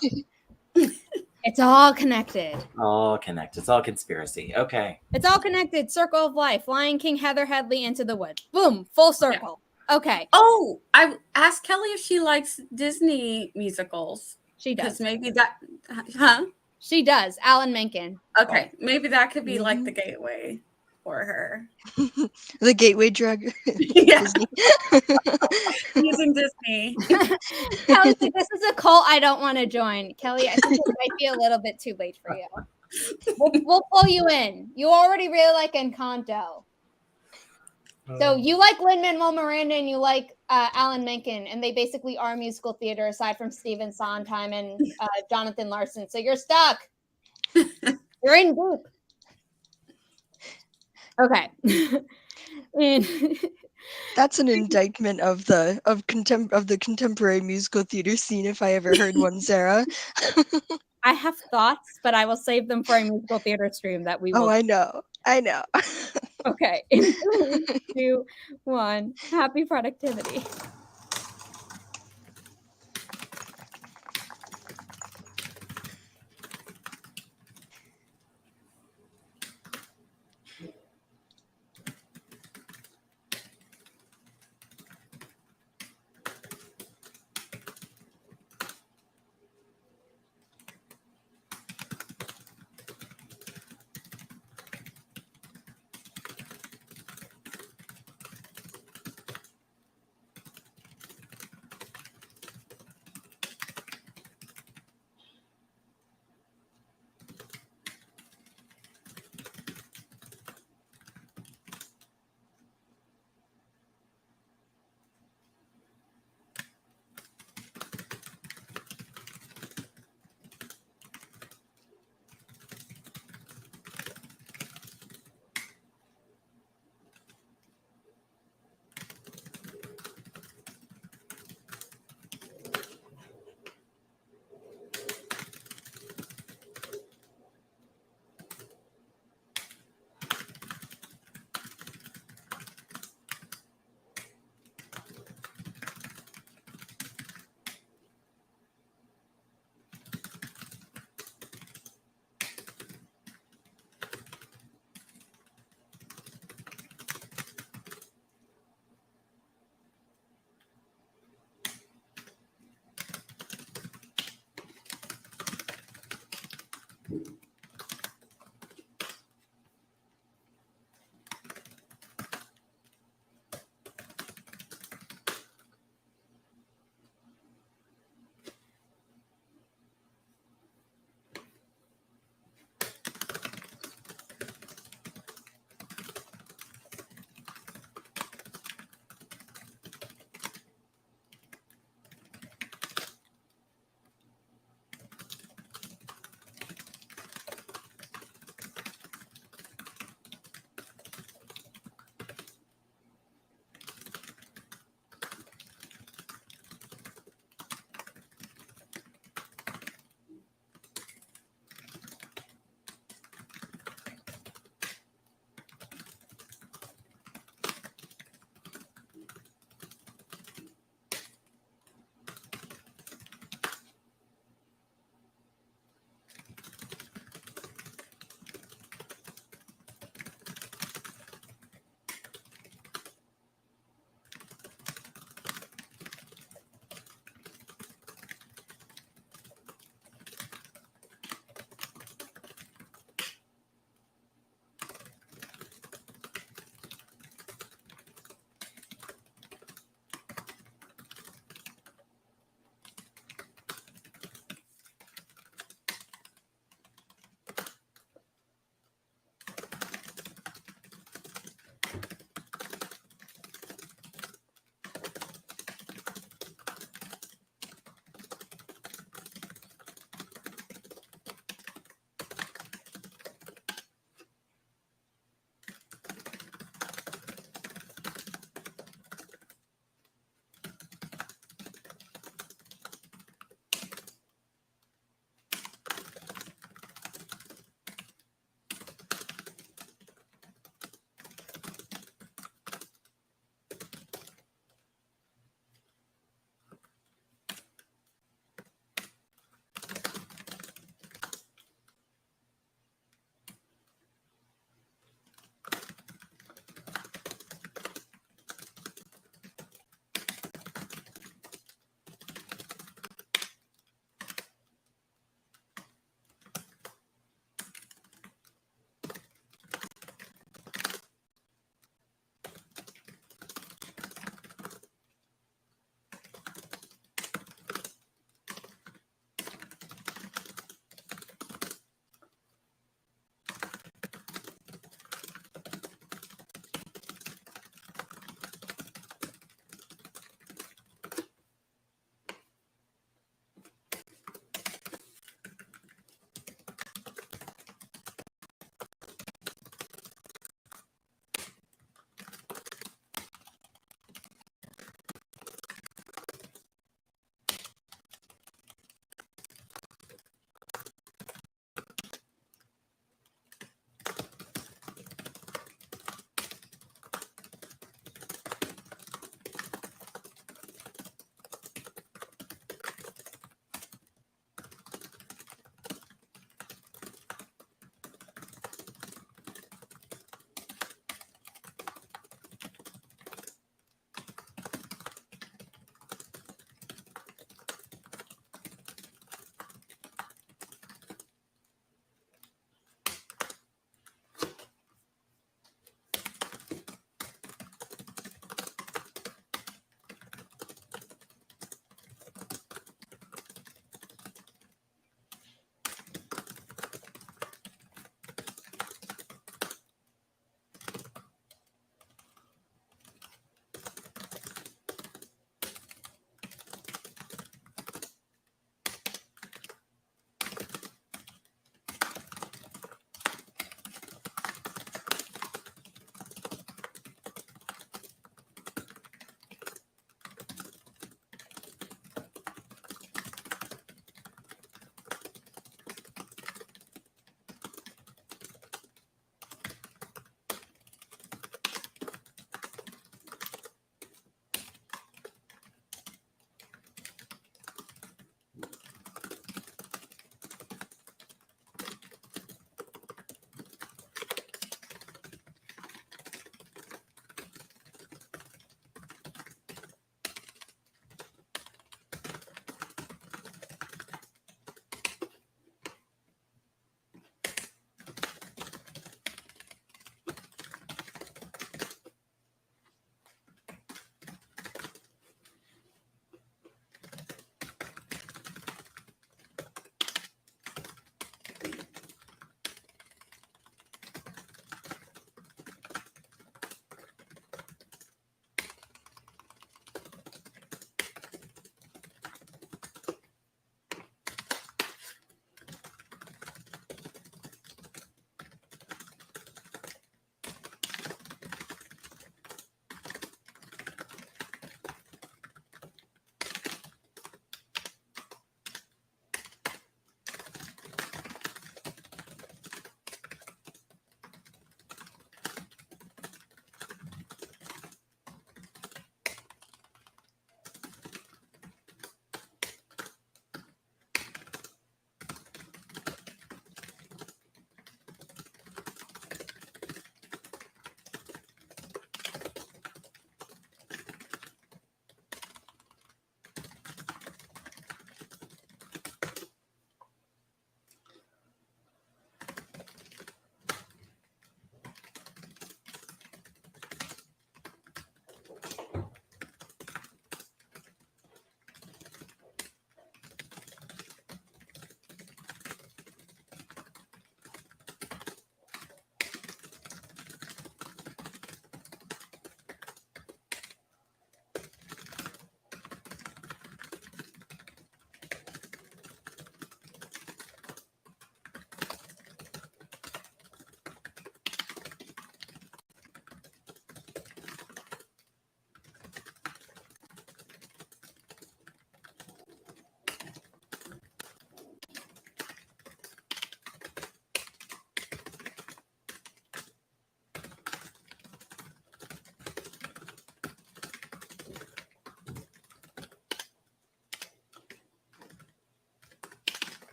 It's all connected. All connected. It's all conspiracy. Okay. It's all connected. Circle of life. Lion King, Heather Headley, Into the Woods. Boom. Full circle. Yeah. Okay. Oh, I asked Kelly if she likes Disney musicals. She does. Maybe that, huh? She does. Alan Menken. Okay. Maybe that could be like the gateway for her. The gateway drug. Yeah. Using Disney. Kelly's like, this is a cult I don't want to join. Kelly, I think it might be a little bit too late for you. We'll pull you in. You already really like Encanto. So you like Lin-Manuel Miranda and you like Alan Menken, and they basically are musical theater aside from Stephen Sondheim and Jonathan Larson. So you're stuck. You're in deep. Okay. That's an indictment of the contemporary musical theater scene, if I ever heard one, Sarah. I have thoughts, but I will save them for a musical theater stream that we will. Oh, I know. Okay. In 3, 2, 1. Happy productivity.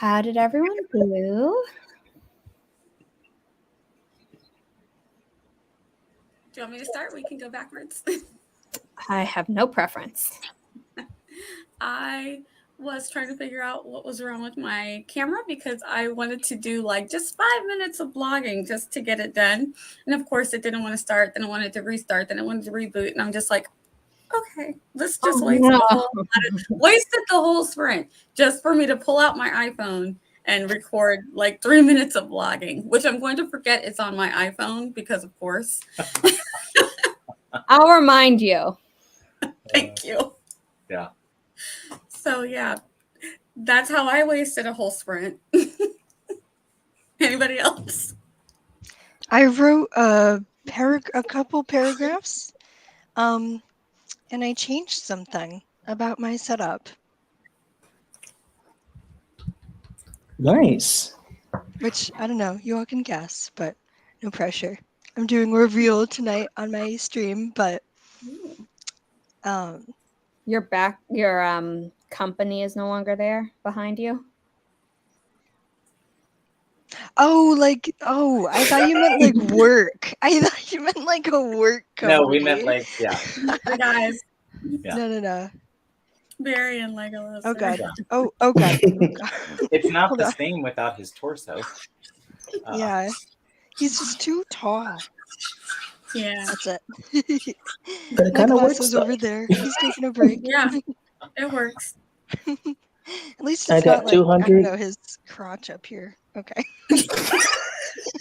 How did everyone do? Do you want me to start? We can go backwards. I have no preference. I was trying to figure out what was wrong with my camera because I wanted to do like just 5 minutes of blogging just to get it done. And of course it didn't want to start. Then I wanted to restart. Then I wanted to reboot. And I'm just like, okay, let's just wasted the whole sprint just for me to pull out my iPhone and record like 3 minutes of blogging, which I'm going to forget it's on my iPhone because of course. I'll remind you. Thank you. Yeah. So yeah, that's how I wasted a whole sprint. Anybody else? I wrote a couple paragraphs, and I changed something about my setup. Nice. Which, I don't know, you all can guess, but no pressure. I'm doing a reveal tonight on my stream, but your company is no longer there behind you. I thought you meant like work. I thought you meant like a work company. No, we meant like, yeah. The guys. Yeah. No. Barry and Legolas. Oh god. Yeah. Oh god. It's not Hold the on. same without his torso. Yeah. He's just too tall. Yeah. That's it. But it My kind of class works. is over there. He's taking a break. Yeah. It works. At least I it's got not like, I 200. don't know, his crotch up here. Okay.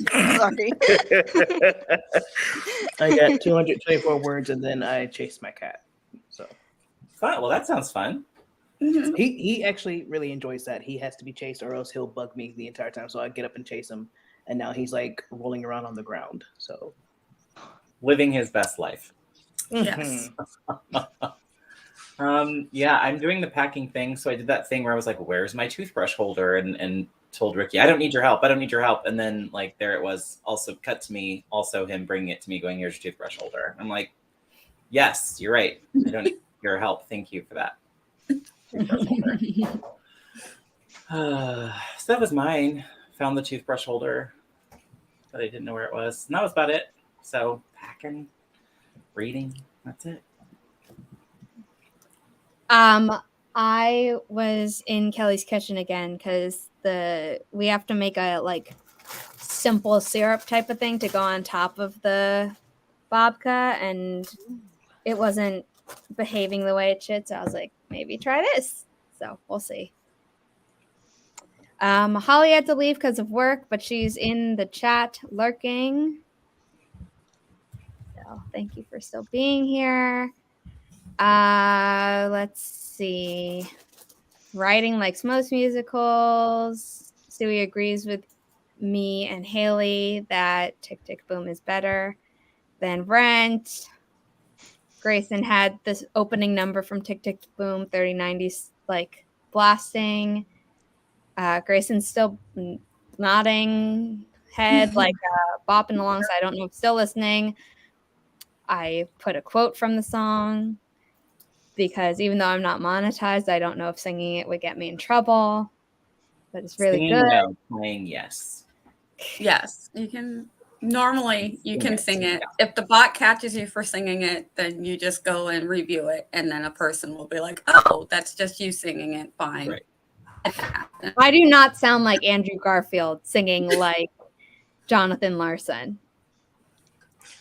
Sorry. I got 224 words, and then I chased my cat. So Fun. Well, that sounds fun. Mhm. he actually really enjoys that. He has to be chased, or else he'll bug me the entire time. So I get up and chase him, and now he's like rolling around on the ground. So Living his best life. Yes. Yeah, I'm doing the packing thing. So I did that thing where I was like, where's my toothbrush holder? And told Ricky, I don't need your help. And then like there it was, also cut to me, also him bringing it to me going, here's your toothbrush holder. I'm like, yes, you're right. I don't need your help. Thank you for that. Toothbrush holder. So that was mine. Found the toothbrush holder, but I didn't know where it was. And that was about it. So packing, reading, that's it. I was in Kelly's kitchen again because we have to make a like simple syrup type of thing to go on top of the babka, and it wasn't behaving the way it should. So I was like, maybe try this. So we'll see. Holly had to leave because of work, but she's in the chat lurking. So thank you for still being here. Let's see. Writing likes most musicals. Stewie agrees with me and Haley that Tick Tick Boom is better than Rent. Grayson had this opening number from Tick Tick Boom 3090s like blasting. Grayson's still nodding head like bopping along, so I don't know if still listening. I put a quote from the song because even though I'm not monetized, I don't know if singing it would get me in trouble. But it's really Singing, good. no. Playing, yes. Yes. You can sing it. If the bot catches you for singing it, then you just go and review it, and then a person will be like, oh, that's just you singing it. Fine. Right. I do not sound like Andrew Garfield singing like Jonathan Larson.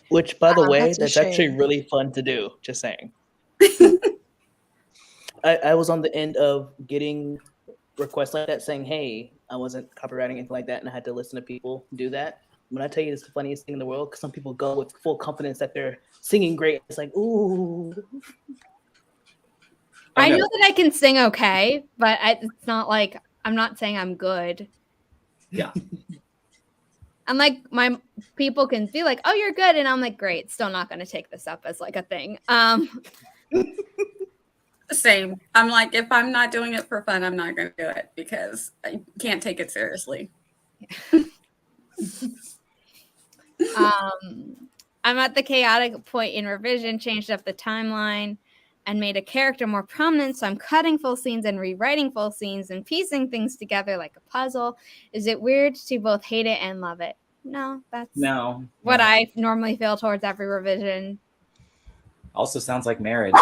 which, by the way, that's a that's actually shame. really fun to do. Just saying. I was on the end of getting requests like that saying, hey, I wasn't copywriting anything like that, and I had to listen to people do that. When I tell you it's the funniest thing in the world, because some people go with full confidence that they're singing great. It's like, ooh. I know that I can sing okay, but it's not like I'm not saying I'm good. Yeah. I'm like, my people can be like, oh, you're good. And I'm like, great. Still not going to take this up as like a thing. Same. I'm like, if I'm not doing it for fun, I'm not going to do it because I can't take it seriously. I'm at the chaotic point in revision, changed up the timeline. and made a character more prominent, so I'm cutting full scenes and rewriting full scenes and piecing things together like a puzzle. Is it weird to both hate it and love it? No, that's what I normally feel towards every revision. Also sounds like marriage.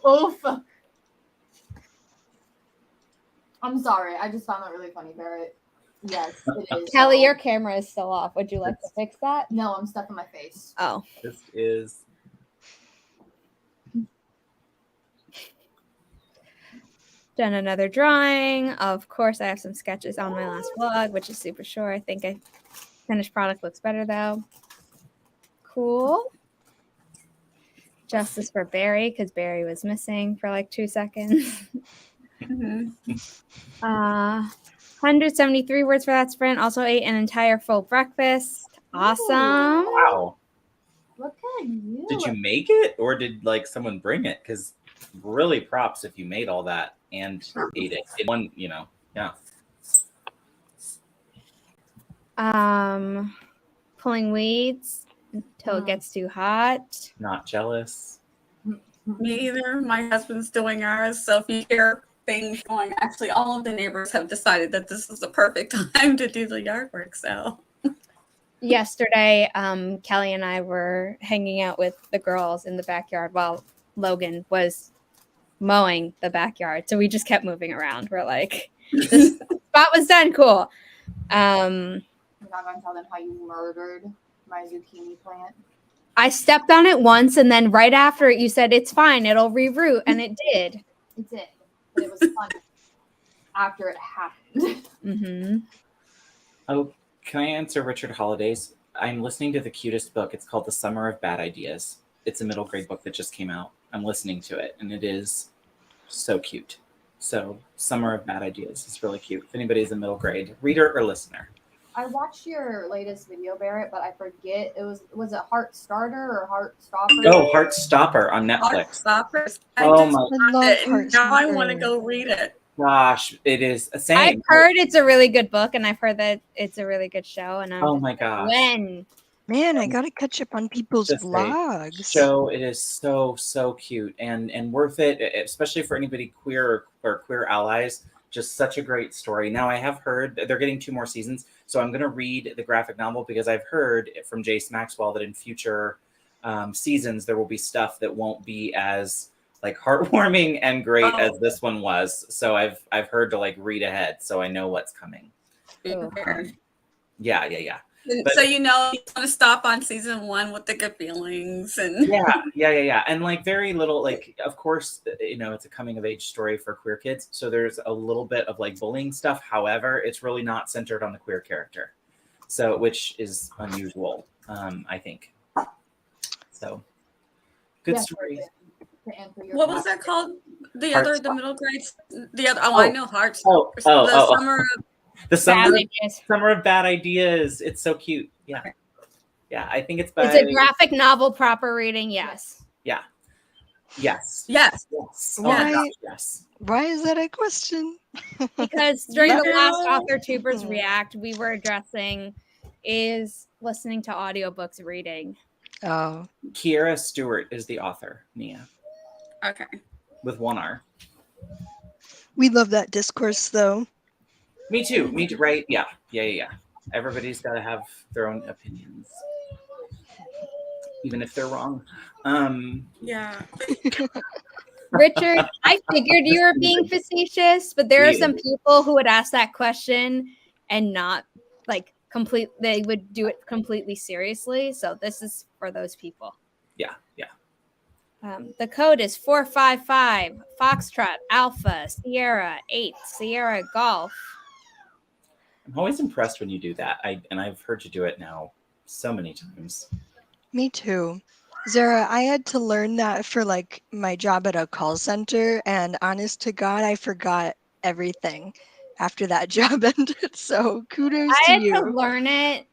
Oof. I'm sorry. I just found that really funny, Barrett. Yes, it is. Kelly, your camera is still off. Would you like to fix that? No, I'm stuck in my face. Oh. This is... Done another drawing. Of course, I have some sketches on my last vlog, which is super short. I think finished product looks better, though. Cool. Justice for Barry, because Barry was missing for like 2 seconds. 173 words for that sprint. Also ate an entire full breakfast. Awesome. Wow. Look at you. Did you make it, or did like someone bring it? Because really props if you made all that and ate it in one, yeah. Pulling weeds until it gets too hot. Not jealous. Me either. My husband's doing ours, so if you hear things going, actually all of the neighbors have decided that this is the perfect time to do the yard work. So yesterday, Kelly and I were hanging out with the girls in the backyard while Logan was mowing the backyard. So we just kept moving around. We're like, this spot was done. Cool. You're not going to tell them how you murdered my zucchini plant? I stepped on it once, and then right after it, you said, it's fine. It'll reroot. And it did. It did. But it was fun after it happened. Mm-hmm. Oh, can I answer Richard Holiday's? I'm listening to the cutest book. It's called The Summer of Bad Ideas. It's a middle grade book that just came out. I'm listening to it, and it is so cute. So Summer of Bad Ideas is really cute. If anybody's in middle grade, reader or listener. I watched your latest video, Barrett, but I forget. Was it Heart Starter or Heart Stopper? Oh, Heartstopper on Netflix. Heartstoppers. Oh my Now I want to go read it. gosh, it is same. I've heard it's a really good book, and I've heard that it's a really good show. And I'm Oh just my like, gosh. when? Man, I gotta catch up on people's Just a vlogs. show. It is so cute and worth it, especially for anybody queer or queer allies. Just such a great story. Now I have heard they're getting 2 more seasons, so I'm going to read the graphic novel because I've heard from Jace Maxwell that in future seasons there will be stuff that won't be as like heartwarming and great as this one was. So I've heard to like read ahead so I know what's coming. Yeah. But, so you want to stop on season 1 with the good feelings and yeah, and like very little, like of course it's a coming of age story for queer kids, so there's a little bit of like bullying stuff. However, it's really not centered on the queer character, so which is unusual, I think. So good story. What was that called? The middle grades. I know Hearts. The Summer of Bad Ideas. It's so cute. Yeah. I think it's by. It's a graphic novel. Proper reading. Yes. Yeah. Yes. Why? Yes. Why is that a question? Because during the last AuthorTubers React, we were addressing is listening to audiobooks reading. Oh. Kiera Stewart is the author. Nia. Okay. With 1 R. We love that discourse, though. Me too, right? Yeah. Everybody's got to have their own opinions, even if they're wrong. Yeah. Richard, I figured you were being facetious, but there are some people who would ask that question and not like they would do it completely seriously. So this is for those people. Yeah. The code is 455 Foxtrot Alpha Sierra 8 Sierra Golf. I'm always impressed when you do that. I've heard you do it now so many times. Me too. Zara, I had to learn that for like my job at a call center, and honest to God, I forgot everything after that job ended. So kudos to you. I had to learn it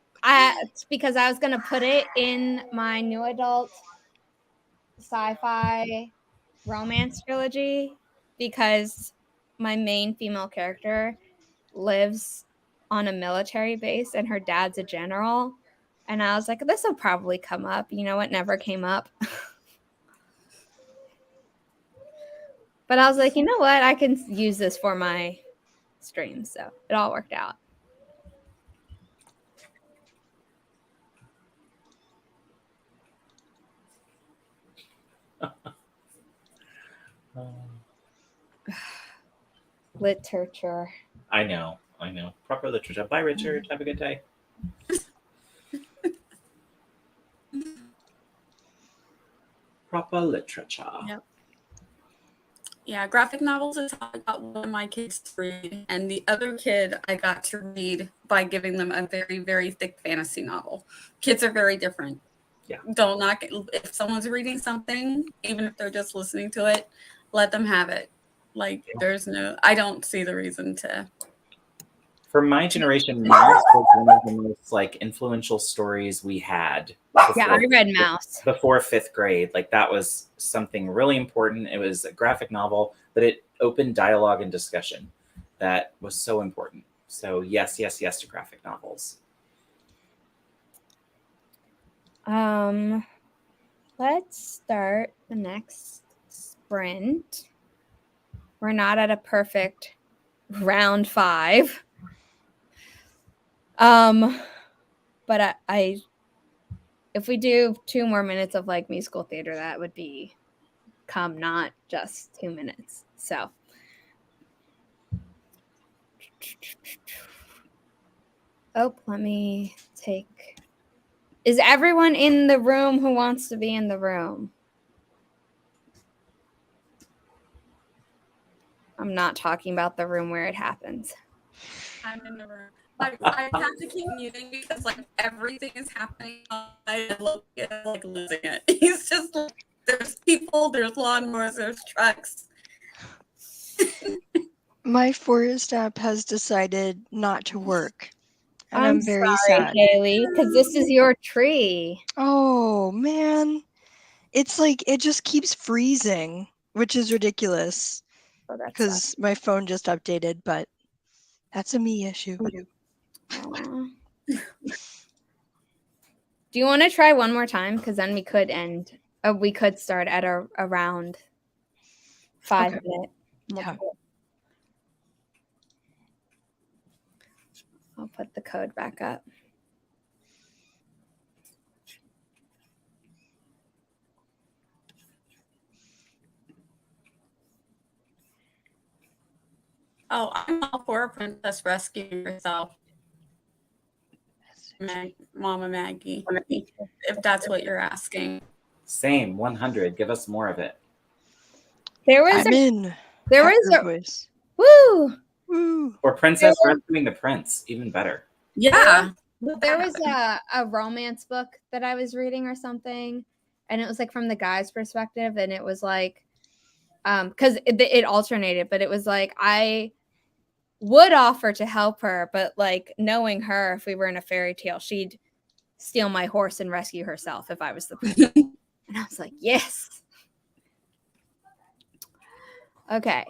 because I was going to put it in my new adult sci-fi romance trilogy because my main female character lives on a military base and her dad's a general, And I was like, this will probably come up. You know, it never came up. But I was like, you know what? I can use this for my stream. So it all worked out. Literature. I know. Proper literature. Bye, Richard. Have a good day. Proper literature. Yep. Yeah, graphic novels is how I got one of my kids to read, and the other kid I got to read by giving them a very, very thick fantasy novel. Kids are very different. Yeah. Don't knock it. If someone's reading something, even if they're just listening to it, let them have it. Like, I don't see the reason to. For my generation, Mouse was one of the most like influential stories we had. Yeah, I read Mouse before 5th grade. Like that was something really important. It was a graphic novel, but it opened dialogue and discussion. That was so important. So yes to graphic novels. Let's start the next sprint. We're not at a perfect round 5. But I if we do 2 more minutes of like musical theater, that would become not just 2 minutes. So let me take. Is everyone in the room who wants to be in the room? I'm not talking about the room where it happens. I'm in the room. I have to keep muting because like everything is happening. I look like losing it. He's just like, there's people, there's lawnmowers, there's trucks. My forest app has decided not to work. And I'm very sorry, sad. Haley, because this is your tree. Oh, man. It's like it just keeps freezing, which is ridiculous because my phone just updated, but that's a me issue. Do you want to try one more time? Because then we could end. We could start at around 5 minute. Yeah. I'll put the code back up. Oh, I'm all for a princess rescuing herself. Mama Maggie, if that's what you're asking. Same, 100. Give us more of it. There was a voice. Woo! Woo! Or princess rescuing the prince, even better. Yeah. There was a romance book that I was reading or something, and it was like from the guy's perspective, and it was like, because it alternated, but it was like I would offer to help her, but like knowing her, if we were in a fairy tale, she'd steal my horse and rescue herself if I was the prince. And I was like, yes. Okay.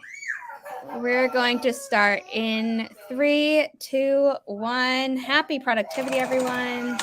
We're going to start in 3, 2, 1. Happy productivity, everyone.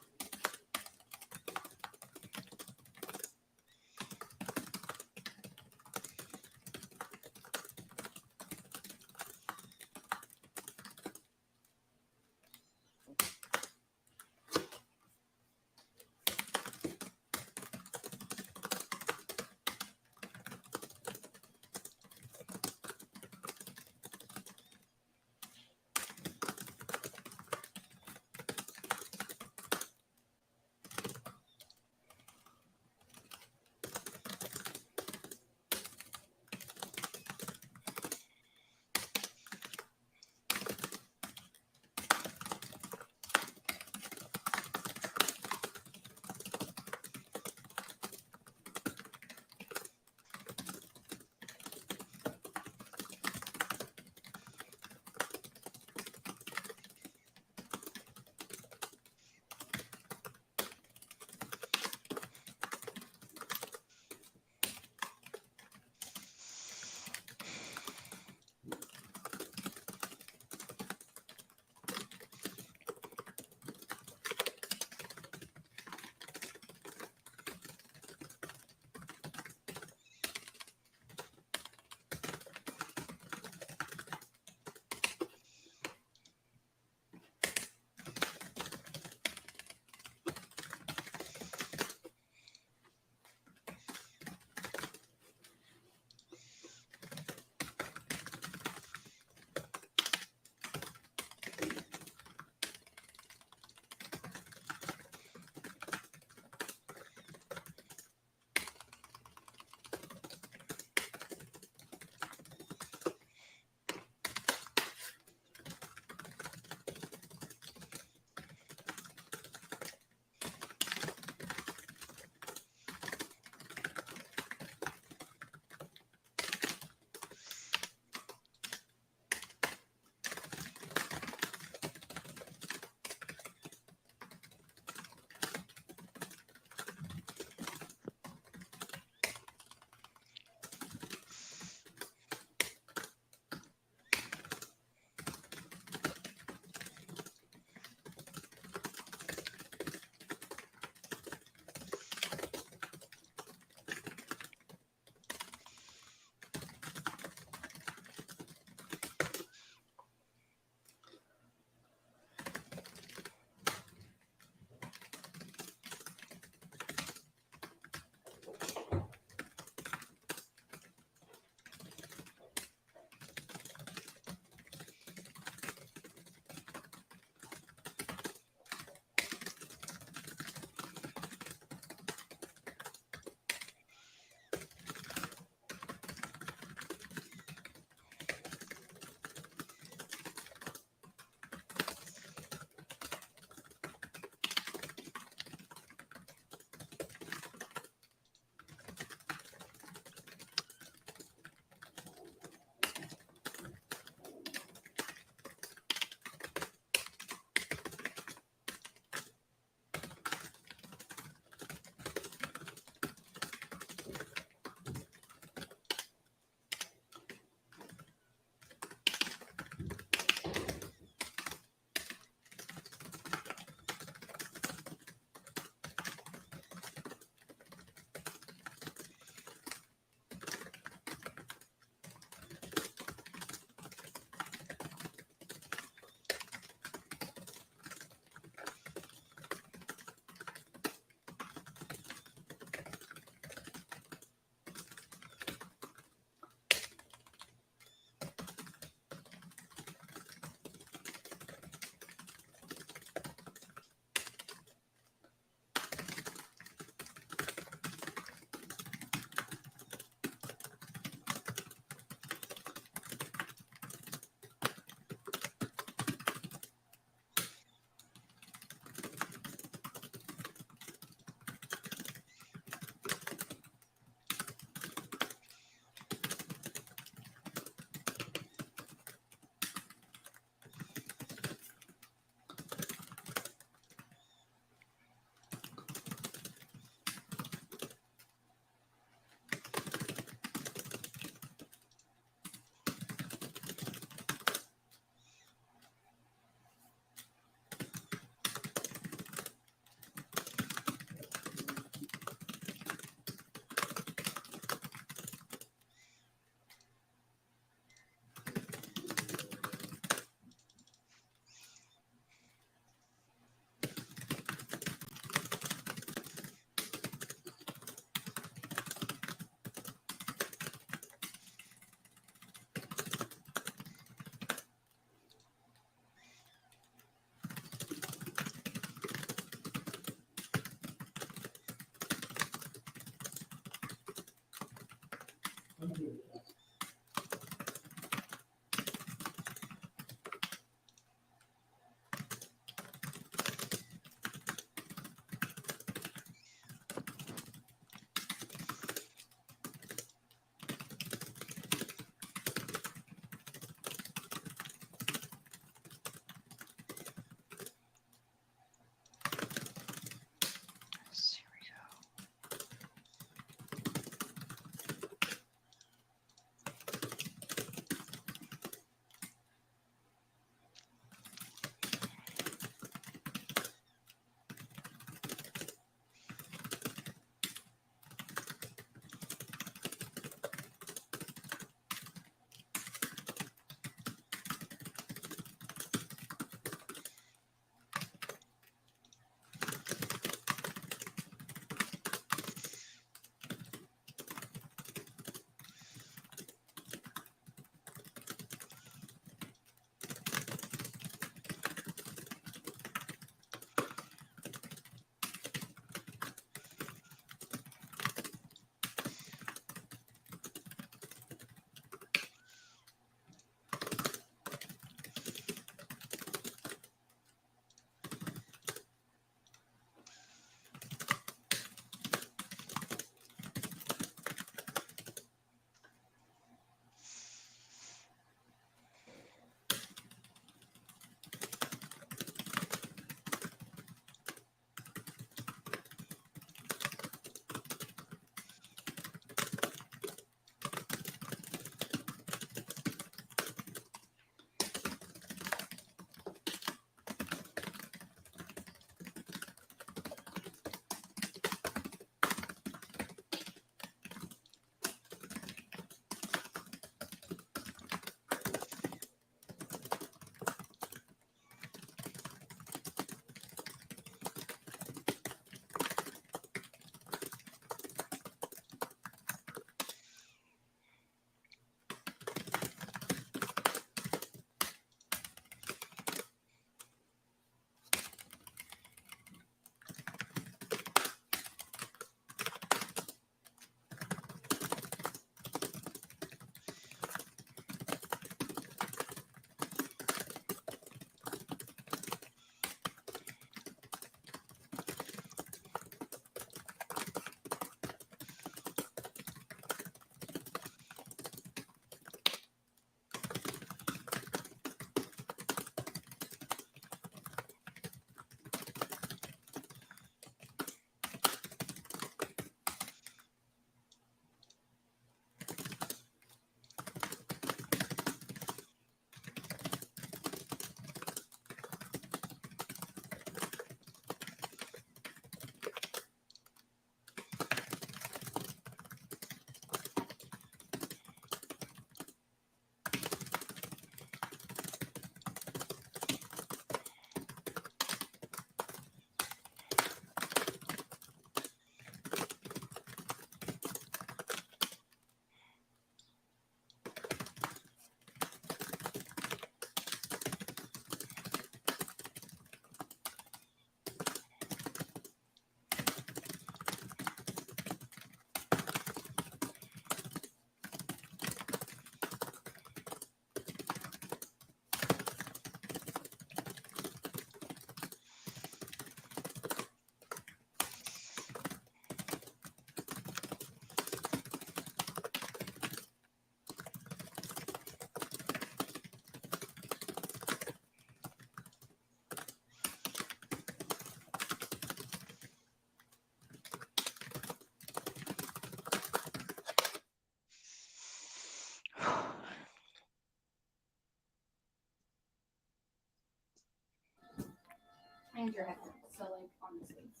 And your head. So like on the sleeves.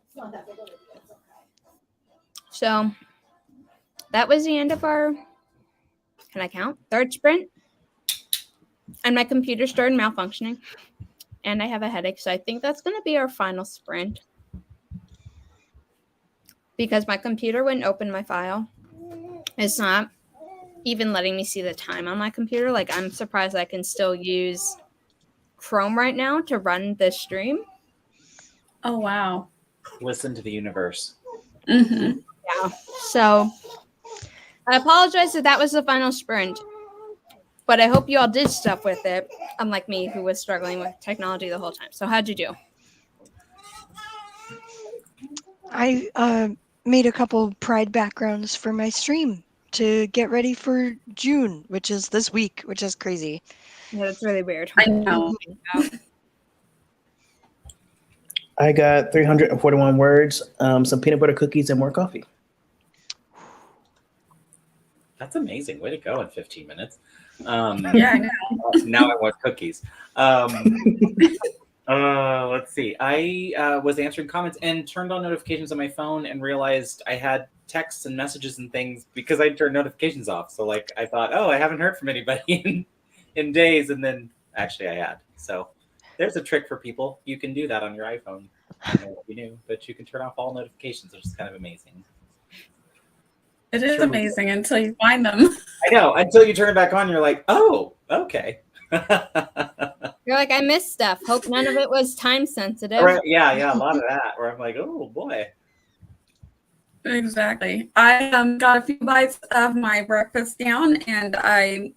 It's not that big of a deal. It's okay. So that was the end of our, can I count? Third sprint. And my computer started malfunctioning. And I have a headache. So I think that's going to be our final sprint. Because my computer wouldn't open my file. It's not even letting me see the time on my computer. Like, I'm surprised I can still use Chrome right now to run this stream. Oh, wow. Listen to the universe. Mm-hmm. Yeah. So I apologize that that was the final sprint. But I hope you all did stuff with it, unlike me, who was struggling with technology the whole time. So how'd you do? I made a couple Pride backgrounds for my stream to get ready for June, which is this week, which is crazy. Yeah, that's really weird. I know. I got 341 words, some peanut butter cookies, and more coffee. That's amazing. Way to go in 15 minutes. Yeah, I know. Now I want cookies. Let's see. I was answering comments and turned on notifications on my phone and realized I had texts and messages and things because I turned notifications off. So like I thought, oh, I haven't heard from anybody in days, and then actually I had. So there's a trick for people. You can do that on your iPhone. I don't know what you knew, but you can turn off all notifications, which is kind of amazing. It is amazing until you find them. I know. Until you turn it back on, you're like, oh, okay. You're like, I missed stuff. Hope none of it was time sensitive. Right, yeah, a lot of that. Where I'm like, oh boy. Exactly. I got a few bites of my breakfast down, and I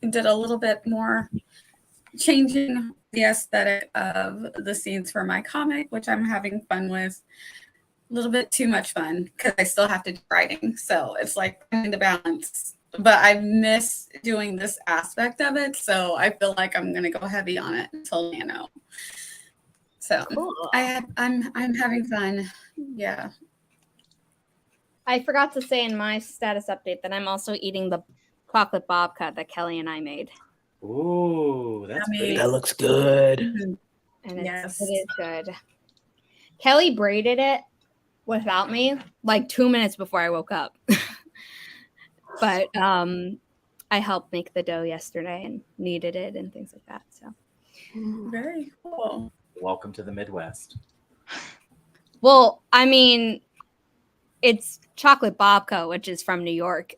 did a little bit more changing the aesthetic of the scenes for my comic, which I'm having fun with. A little bit too much fun because I still have to do writing. So it's like finding the balance. But I miss doing this aspect of it. So I feel like I'm gonna go heavy on it until Nano. So Cool. I'm having fun. Yeah. I forgot to say in my status update that I'm also eating the chocolate babka that Kelly and I made. Ooh, that's Yummy. pretty. That looks good. And Yes. it is good. Kelly braided it without me like 2 minutes before I woke up. But I helped make the dough yesterday and kneaded it and things like that. So Very cool. Welcome to the Midwest. well, I mean, it's chocolate babka, which is from New York.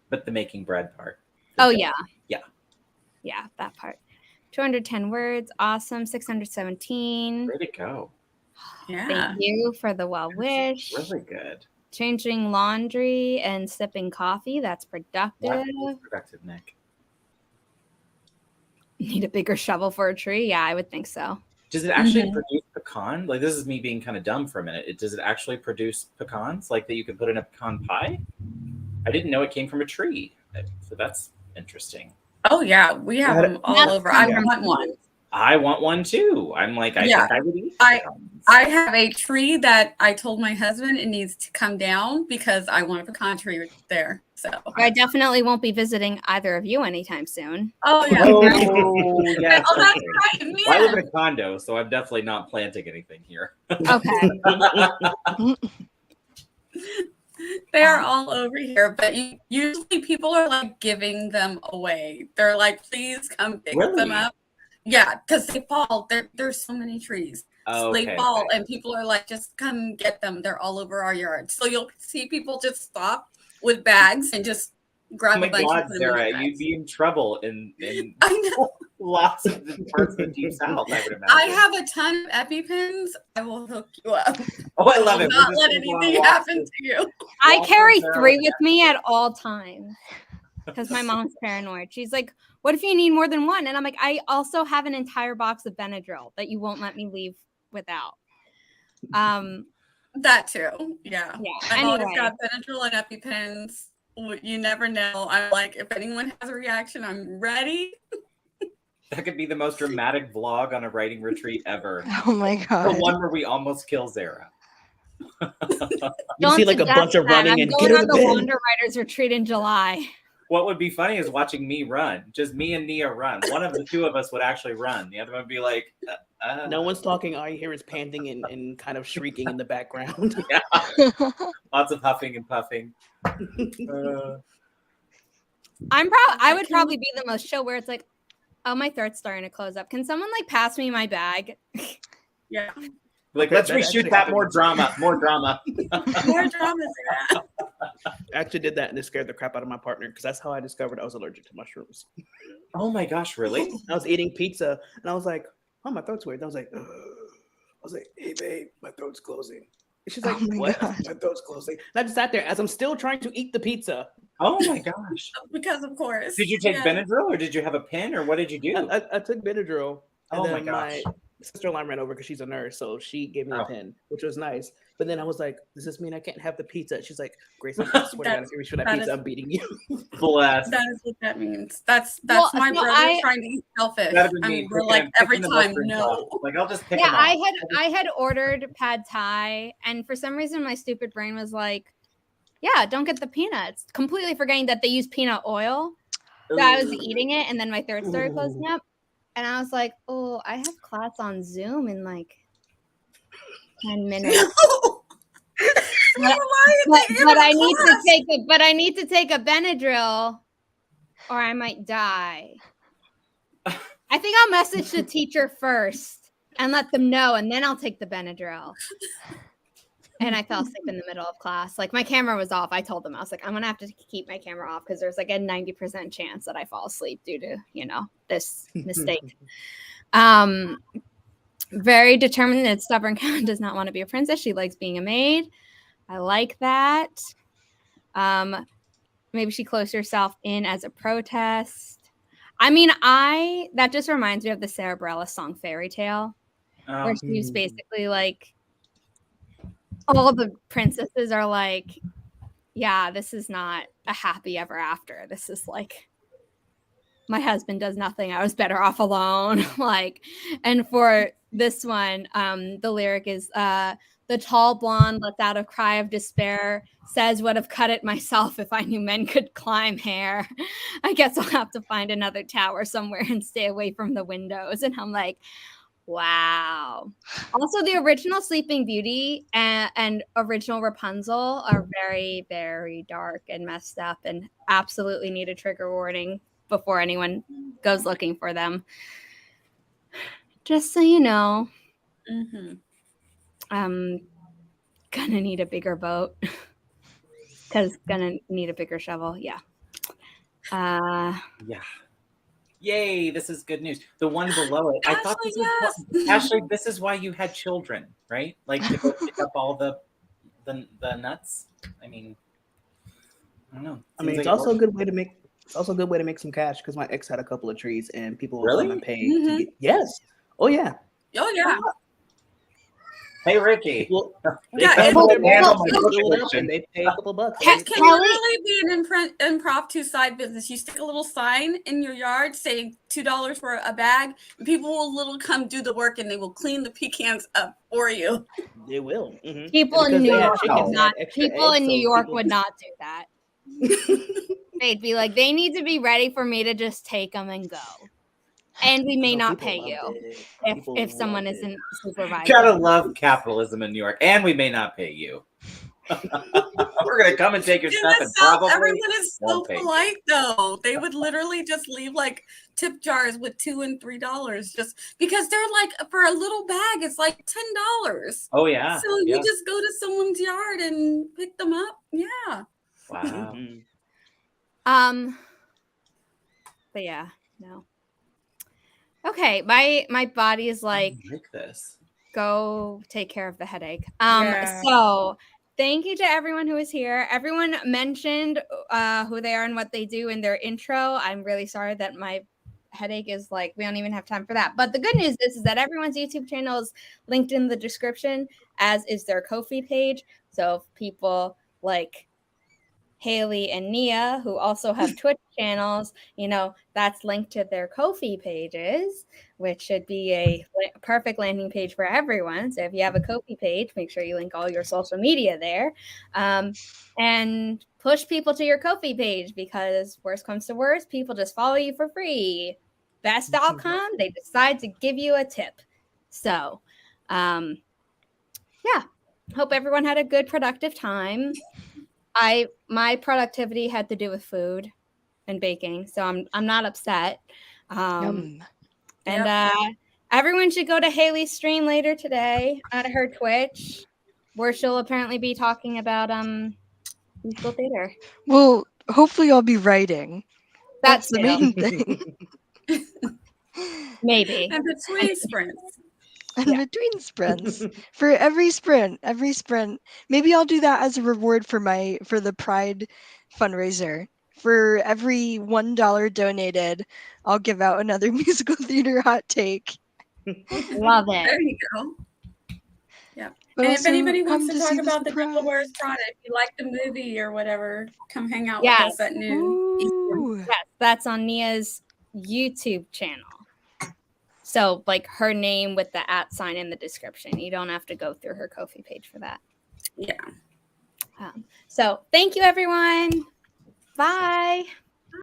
But the making bread part. Oh yeah. Yeah. Yeah, that part. 210 words, awesome. 617. Way to go. Yeah. Thank you for the well wish. Really good. Changing laundry and sipping coffee. That's productive. That's productive, Nick. Need a bigger shovel for a tree? Yeah, I would think so. Does it actually produce pecan? Like, this is me being kind of dumb for a minute. Does it actually produce pecans, like that you can put in a pecan pie? I didn't know it came from a tree. So that's interesting. Oh yeah, we have them all over. I want one. I want one too. I'm like, I think I would eat pecans. I have a tree that I told my husband it needs to come down because I want a pecan tree there. So I definitely won't be visiting either of you anytime soon. oh yeah. Oh, yes. Oh, that's right. Man. Well, I live in a condo, so I'm definitely not planting anything here. Okay. They're all over here, but usually people are like giving them away. They're like, please come pick them up. Yeah, because they fall. There's so many trees. So they fall, and people are like, just come get them. They're all over our yard. So you'll see people just stop with bags and just grab a bunch. Oh my God, Sarah, you'd be in trouble in I know. Lots of the parts of the Deep South, I would imagine. I have a ton of EpiPens. I will hook you up. Oh, I love it. Not let anything happen to you. I carry 3 with me at all times because my mom's paranoid. She's like, what if you need more than one? And I'm like, I also have an entire box of Benadryl that you won't let me leave without. That too. Yeah. I've Anyway. always got Benadryl and EpiPens. You never know. I'm like, if anyone has a reaction, I'm ready. That could be the most dramatic vlog on a writing retreat ever. Oh my God. The one where we almost kill Zara. You see like a bunch of running and going on the Wonder Writers retreat in July. What would be funny is watching me run. Just me and Nia run. One of the two of us would actually run. The other one would be like, No one's talking. All you hear is panting and kind of shrieking in the background. Yeah. Lots of huffing and puffing. I would probably be the most chill where it's like, oh, my throat's starting to close up. Can someone like pass me my bag? Yeah. Like, let's reshoot that. More drama. More drama. More drama. I actually did that and it scared the crap out of my partner because that's how I discovered I was allergic to mushrooms. Oh my gosh, really? I was eating pizza and I was like, oh, my throat's weird. And I was like, hey, babe, my throat's closing. And she's like, what? My throat's closing. And I just sat there as I'm still trying to eat the pizza. Oh my gosh. Because of course. Did you take Benadryl or did you have a pen or what did you do? I took Benadryl. And oh my gosh. My sister-in-law ran over because she's a nurse, so she gave me a pen, which was nice. But then I was like, does this mean I can't have the pizza? She's like, Grace, I swear to God, if you reach for that pizza, I'm beating you. Bless. That is what that means. That's my brother trying to eat shellfish. We're like every time, no. Like I'll just pick yeah, them off. I had ordered pad thai, and for some reason my stupid brain was like, yeah, don't get the peanuts. Completely forgetting that they use peanut oil. So I was eating it, and then my throat started closing up. And I was like, oh, I have class on Zoom in like 10 minutes. but I need to take a Benadryl or I might die. I think I'll message the teacher first and let them know, and then I'll take the Benadryl. And I fell asleep in the middle of class. Like my camera was off. I told them, I was like, I'm going to have to keep my camera off because there's like a 90% chance that I fall asleep due to, this mistake. Very determined and stubborn Cat does not want to be a princess. She likes being a maid. I like that. Maybe she closed herself in as a protest. I mean, that just reminds me of the Sarah Bareilles song Fairy Tale, where she's basically like, all the princesses are like, yeah, this is not a happy ever after. This is like, my husband does nothing. I was better off alone. And for this one, the lyric is, the tall blonde lets out a cry of despair, says would have cut it myself if I knew men could climb hair. I guess I'll have to find another tower somewhere and stay away from the windows. And I'm like, wow. Also, the original Sleeping Beauty and original Rapunzel are very, very dark and messed up and absolutely need a trigger warning before anyone goes looking for them. Just so you know. Mm-hmm. I'm gonna need a bigger boat because gonna need a bigger shovel. Yeah. Yeah. Yay, this is good news. The one below it, I thought this was Ashley, this is why you had children, right? Like to go pick up all the nuts. I mean, I don't know. I mean, it's also a good way to make some cash because my ex had a couple of trees and people will come and pay to get, yes. Oh yeah. Oh yeah. Hey Ricky. Well, they pay a couple bucks. Can you really be an impromptu side business? You stick a little sign in your yard saying $2 for a bag, and people will come do the work and they will clean the pecans up for you. They will. Mm-hmm. People in New York would not do that. They'd be like, they need to be ready for me to just take them and go. And we may not pay you if someone isn't supervising. Gotta love capitalism in New York, and we may not pay you. We're gonna come and take your stuff, and probably everyone is so polite though. They would literally just leave like tip jars with $2 and $3 just because they're like for a little bag, it's like $10. Oh yeah. So you just go to someone's yard and pick them up. Yeah. Wow. But yeah, no. Okay, my body is like this. Go take care of the headache. So thank you to everyone who is here. Everyone mentioned who they are and what they do in their intro. I'm really sorry that my headache is like, we don't even have time for that. But the good news is that everyone's YouTube channel is linked in the description, as is their Ko-fi page. So if people like Haley and Nia, who also have Twitch channels, that's linked to their Ko-fi pages, which should be a perfect landing page for everyone. So if you have a Ko-fi page, make sure you link all your social media there. And push people to your Ko-fi page, because worst comes to worst, people just follow you for free. Best outcome, they decide to give you a tip. So, yeah, hope everyone had a good, productive time. My productivity had to do with food and baking, so I'm not upset. Yum. And everyone should go to Haley's stream later today at her Twitch, where she'll apparently be talking about musical theater. Well, hopefully I'll be writing. That's the too. main thing. Maybe. And between sprints. And between sprints, for every sprint, maybe I'll do that as a reward for the Pride fundraiser. For every $1 donated, I'll give out another musical theater hot take. Love it. There you go. Yeah. But And if also, anybody come wants to to talk see the about the surprise. Devil Wears Prada, if you like the movie or whatever, come hang out with Yes. us at noon. Ooh. Yes, that's on Nia's YouTube channel. So, like, her name with the @ in the description. You don't have to go through her Ko-fi page for that. Yeah. So, thank you, everyone. Bye.